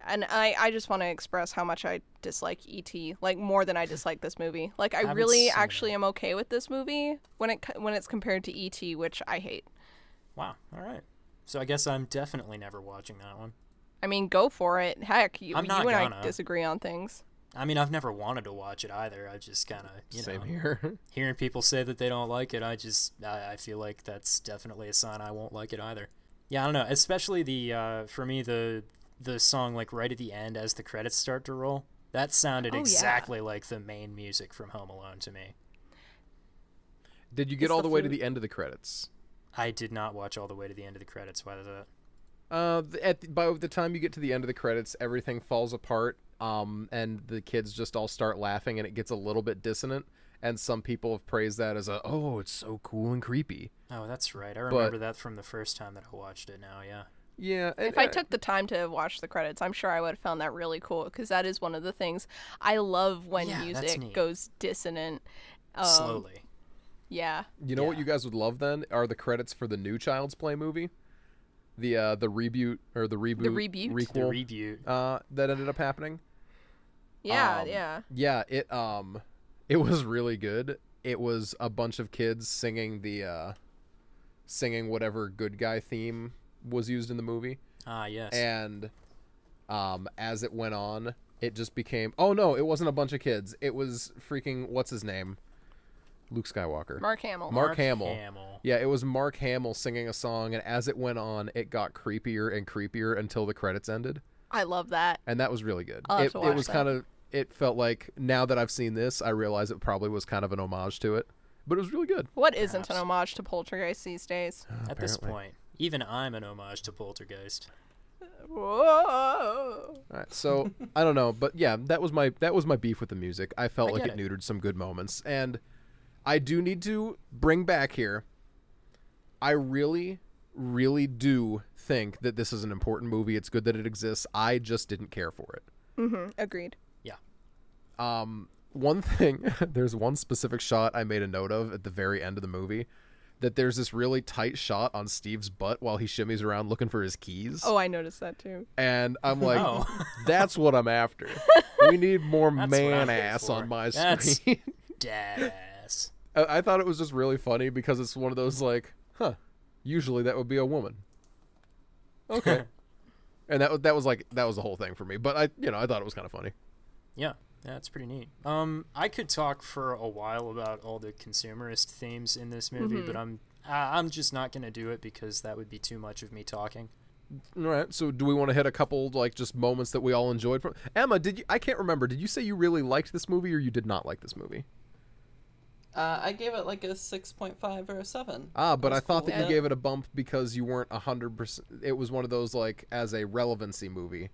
and I just want to express how much I dislike E.T. like more than I dislike this movie. Like I Haven't really seen actually it. am okay with this movie when it's compared to E.T., which I hate. Wow, all right. So I guess I'm definitely never watching that one. I mean, go for it. Heck, you I'm not and I gonna. disagree on things. I mean, I've never wanted to watch it either. I just kind of, Same here. hearing people say that they don't like it, I feel like that's definitely a sign I won't like it either. Yeah, I don't know. Especially for me, the song like right at the end as the credits start to roll. That sounded exactly like the main music from Home Alone to me. Did you get all the way to the end of the credits? I did not watch all the way to the end of the credits. Why is that? By the time you get to the end of the credits, everything falls apart, and the kids just all start laughing, and it gets a little bit dissonant. And some people have praised that as it's so cool and creepy. Oh, that's right. I remember that from the first time that I watched it now, yeah. Yeah. If I took the time to watch the credits, I'm sure I would have found that really cool, because that is one of the things I love when music goes dissonant. Slowly. Yeah. You know what you guys would love then are the credits for the new Child's Play movie, the reboot or the requel, that ended up happening. Yeah, yeah. It was really good. It was a bunch of kids singing singing whatever good guy theme was used in the movie. Yes. And as it went on, it just became it wasn't a bunch of kids. It was freaking what's his name? Luke Skywalker. Mark Hamill. Mark Hamill. Yeah, it was Mark Hamill singing a song, and as it went on, it got creepier and creepier until the credits ended. I love that. And that was really good. I'll have to watch it was kind of, it felt like, now that I've seen this, I realize it probably was kind of an homage to it. But it was really good. What isn't an homage to Poltergeist these days? At this point, even I'm an homage to Poltergeist. Whoa. All right, so I don't know, but yeah, that was my beef with the music. I felt like it neutered some good moments, and I do need to bring back here. I really, really do think that this is an important movie. It's good that it exists. I just didn't care for it. Mm-hmm. Agreed. Yeah. One thing, there's one specific shot I made a note of at the very end of the movie, that there's this really tight shot on Steve's butt while he shimmies around looking for his keys. Oh, I noticed that too. And I'm like, that's what I'm after. We need more man ass on my screen. Dadass. I thought it was just really funny because it's one of those like, usually that would be a woman. Okay. And that was the whole thing for me. But I thought it was kind of funny. Yeah, it's pretty neat. I could talk for a while about all the consumerist themes in this movie, but I'm just not gonna do it because that would be too much of me talking. All right. So do we want to hit a couple like just moments that we all enjoyed from Emma? I can't remember. Did you say you really liked this movie or you did not like this movie? I gave it like a 6.5 or a 7. But I thought that you gave it a bump because you weren't 100%. It was one of those like as a relevancy movie.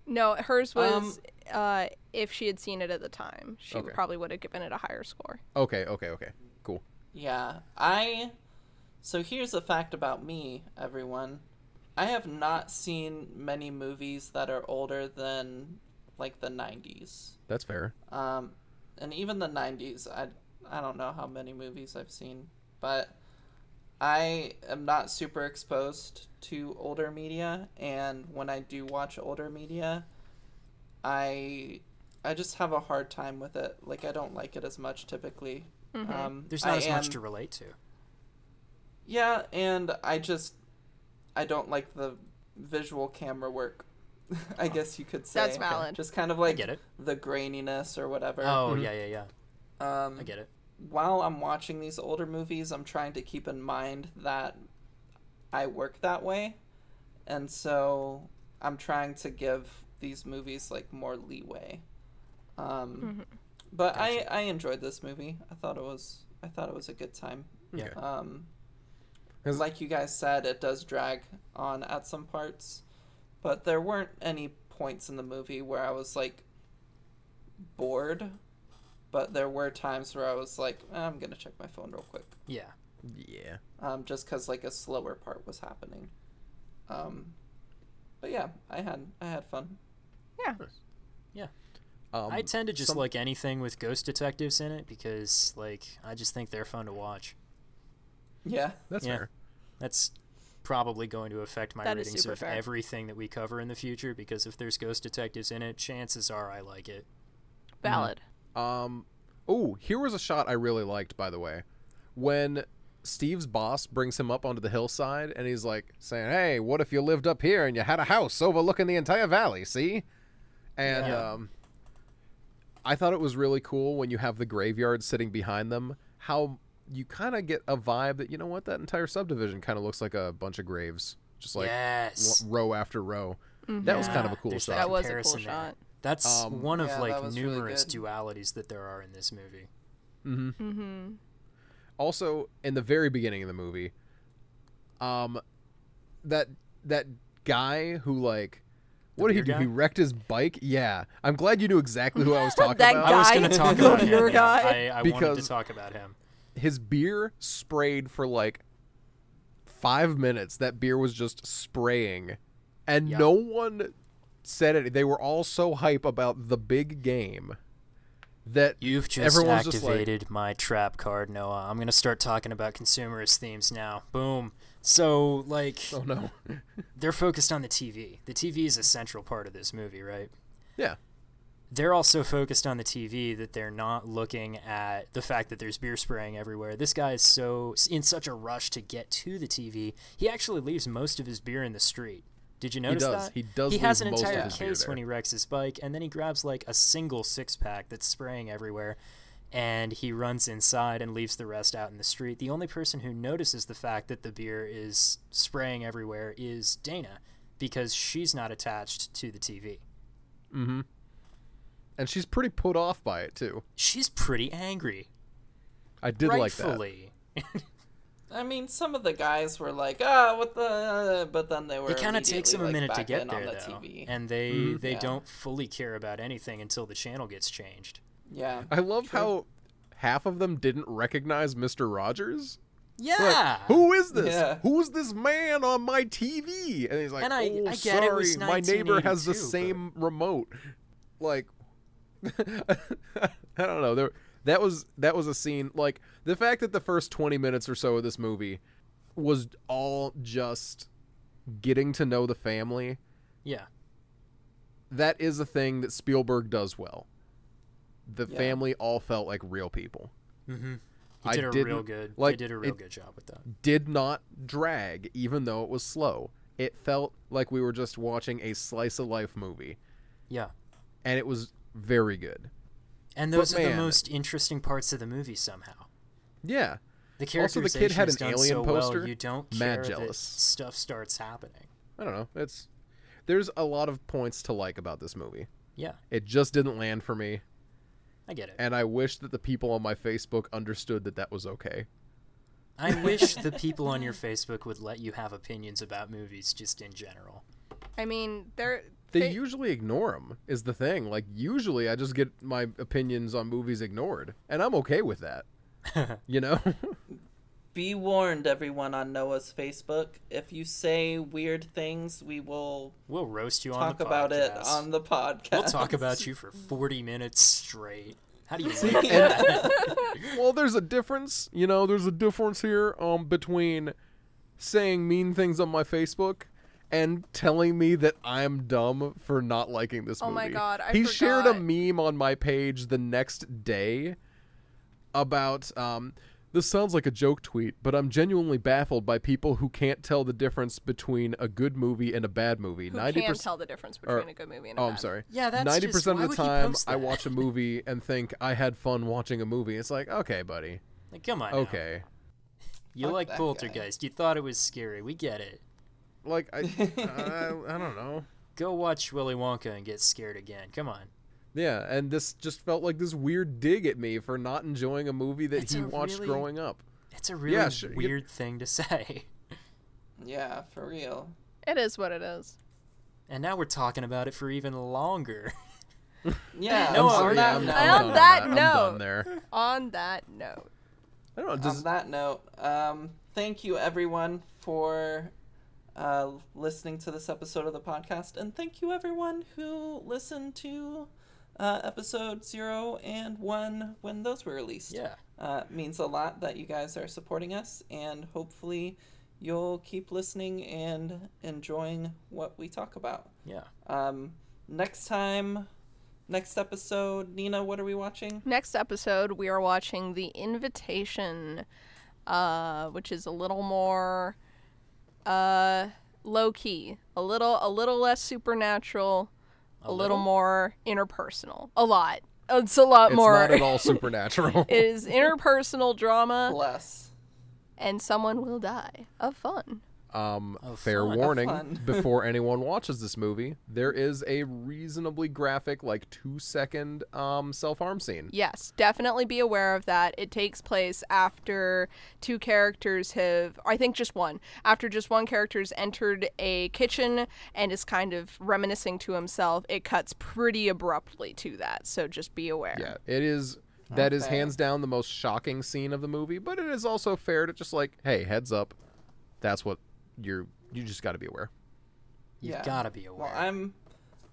No, hers was if she had seen it at the time, she probably would have given it a higher score. Okay. Cool. Yeah. So here's a fact about me, everyone. I have not seen many movies that are older than like the 90s. That's fair. And even the 90s, I don't know how many movies I've seen, but I am not super exposed to older media, and when I do watch older media, I just have a hard time with it. Like, I don't like it as much typically. Mm-hmm. There's not as much to relate to. Yeah, and I don't like the visual camera work. I guess you could say. That's valid. Just kind of like I get it. The graininess or whatever. Oh, yeah. I get it. While I'm watching these older movies, I'm trying to keep in mind that I work that way. And so I'm trying to give these movies like more leeway. But gotcha. I enjoyed this movie. I thought it was a good time. Yeah. Like you guys said, it does drag on at some parts, but there weren't any points in the movie where I was like bored. But there were times where I was like, I'm gonna check my phone real quick. Yeah. Just because like a slower part was happening. But yeah, I had fun. Yeah. Yeah. I tend to just like anything with ghost detectives in it because like I just think they're fun to watch. Yeah, that's fair. That's probably going to affect my ratings of fair. everything that we cover in the future because if there's ghost detectives in it, chances are I like it. Valid. Here was a shot I really liked, by the way. When Steve's boss brings him up onto the hillside and he's like saying, hey, what if you lived up here and you had a house overlooking the entire valley, see? And I thought it was really cool when you have the graveyard sitting behind them, how you kind of get a vibe that, you know what, that entire subdivision kind of looks like a bunch of graves, just like yes. row after row. Mhm. That was kind of a cool There's shot. That was a cool comparison there. shot. That's one of Yeah, like that was really numerous good. dualities that there are in this movie. Mm-hmm. Mm-hmm. Also, in the very beginning of the movie, that guy who like, what did he beer do? He guy? wrecked his bike. Yeah, I'm glad you knew exactly who I was talking That about. I was Guy? going to talk The about beer him. guy? I wanted to Because- talk about him. His beer sprayed for like 5 minutes. That beer was just spraying, and Yeah. no one said it. They were all so hype about the big game that You've just everyone's just like- activated my trap card, Noah. I'm going to start talking about consumerist themes now. Boom. So, like, oh no. they're focused on the TV. The TV is a central part of this movie, right? Yeah. They're also focused on the TV that they're not looking at the fact that there's beer spraying everywhere. This guy is in such a rush to get to the TV, he actually leaves most of his beer in the street. Did you notice does. that? He does He leave has an most of entire his beer case there. when he wrecks his bike, and then he grabs like a single six-pack that's spraying everywhere, and he runs inside and leaves the rest out in the street. The only person who notices the fact that the beer is spraying everywhere is Dana, because she's not attached to the TV. Mm-hmm. And she's pretty put off by it too. She's pretty angry. I did like that. Rightfully. I mean, some of the guys were like, "Ah, what the?" But then they were. It kind of takes them a immediately, minute to back get in on there, the though, TV. and they Yeah. don't fully care about anything until the channel gets changed. Yeah. I love how half of them didn't recognize Mr. Rogers. Yeah. Like, who is this? Yeah. Who's this man on my TV? And he's like, And I oh, get sorry, it was my neighbor has the 1982, same remote. Like, I don't know. That was a scene. Like, the fact that the first 20 minutes or so of this movie was all just getting to know the family. Yeah. That is a thing that Spielberg does well. The Yeah. family all felt like real people. Mm-hmm. I They did a didn't- real good. like, they did a real it- good job with that. Did not drag, even though it was slow. It felt like we were just watching a slice of life movie, Yeah. and it was very good. And those But are the man- most interesting parts of the movie somehow. Yeah, The Also, the kid characterization had is an done alien so poster. well, you don't Mad care that jealous. stuff starts happening. I don't know. There's a lot of points to like about this movie. Yeah, It just didn't land for me, I get it. and I wish that the people on my Facebook understood that that was okay. I wish the people on your Facebook would let you have opinions about movies just in general. I mean, They usually ignore them, is the thing. Like, usually I just get my opinions on movies ignored, and I'm okay with that. You know? Be warned, everyone on Noah's Facebook. If you say weird things, we will We'll roast you on talk the podcast. about it on the podcast. We'll talk about you for 40 minutes straight. How do you See, like that? Well, there's a difference, there's a difference here between saying mean things on my Facebook and telling me that I'm dumb for not liking this movie. Oh my God, I He shared a forgot. meme on my page the next day about this sounds like a joke tweet, but I'm genuinely baffled by people who can't tell the difference between a good movie and a bad movie. who 90% can tell the difference between a good movie and a Oh, bad I'm sorry. Yeah, that's 90% just- of why the would he time post I that? watch a movie and think I had fun watching a movie. It's like, okay, buddy. Like, come on. now. Okay. You Fuck like that Poltergeist. You thought it was scary. We get it. Like, I don't know. Go watch Willy Wonka and get scared again. Come on. Yeah, and this just felt like this weird dig at me for not enjoying a movie that It's he a watched really- growing up. It's a really Yeah, sure, you- weird thing to say. Yeah, for real. It is what it is. And now we're talking about it for even longer. Yeah. No, on I'm that sorry, note- I'm done that I'm note. done there. On that note, I don't know. Does, on that note, thank you everyone for listening to this episode of the podcast, and thank you everyone who listened to episode 0 and 1 when those were released. Yeah. Means a lot that you guys are supporting us, and hopefully you'll keep listening and enjoying what we talk about. Yeah. Next episode, Nina, what are we watching? next episode we are watching The Invitation, which is a little more low key, a little less supernatural, a little more interpersonal. A lot. It's a lot It's more. not at all supernatural. It is interpersonal drama, Bless. and someone will die of fun. Fair fun. warning, Fun. before anyone watches this movie, there is a reasonably graphic, like 2-second self-harm scene. Yes, definitely be aware of that. It takes place after two characters have, I think just one, after just one character's entered a kitchen and is kind of reminiscing to himself. It cuts pretty abruptly to that, so just be aware. Yeah, it is. That is Okay. hands down the most shocking scene of the movie, but it is also fair to just like, hey, heads up, that's what you just got to be aware. You've got to be aware. Well,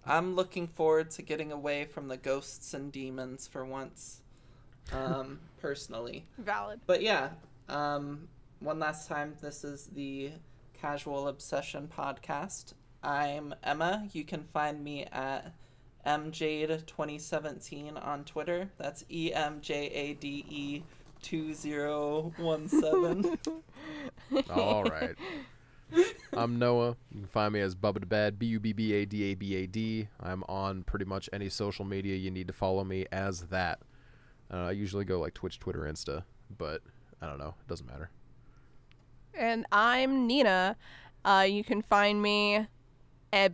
I'm looking forward to getting away from the ghosts and demons for once, personally. Valid. But yeah, one last time, this is the Casual Obsession podcast. I'm Emma. You can find me at mjade2017 on Twitter. That's EMJADE 2017. All right. I'm Noah. You can find me as Bubba the Bad, BUBBADABAD. I'm on pretty much any social media you need to follow me as that. I usually go like Twitch, Twitter, Insta, but I don't know. It doesn't matter. And I'm Nina. You can find me at,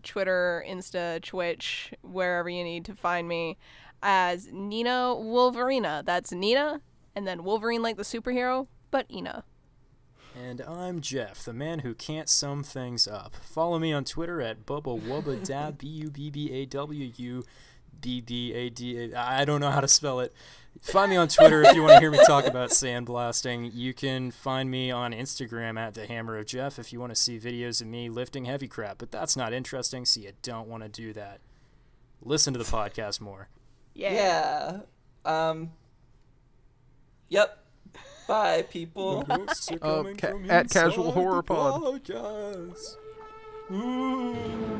Twitter, Insta, Twitch, wherever you need to find me, as Nina Wolverina. That's Nina, and then Wolverine like the superhero, but Ina. And I'm Jeff, the man who can't sum things up. Follow me on Twitter at BubbaWubbadad, BUBBAWUBBAD. I don't know how to spell it. Find me on Twitter if you want to hear me talk about sandblasting. You can find me on Instagram at The Hammer of Jeff if you want to see videos of me lifting heavy crap, but that's not interesting, so you don't want to do that. Listen to the podcast more. Yeah. Yep. Bye, people. At Casual Horror Pod. Podcast. Ooh.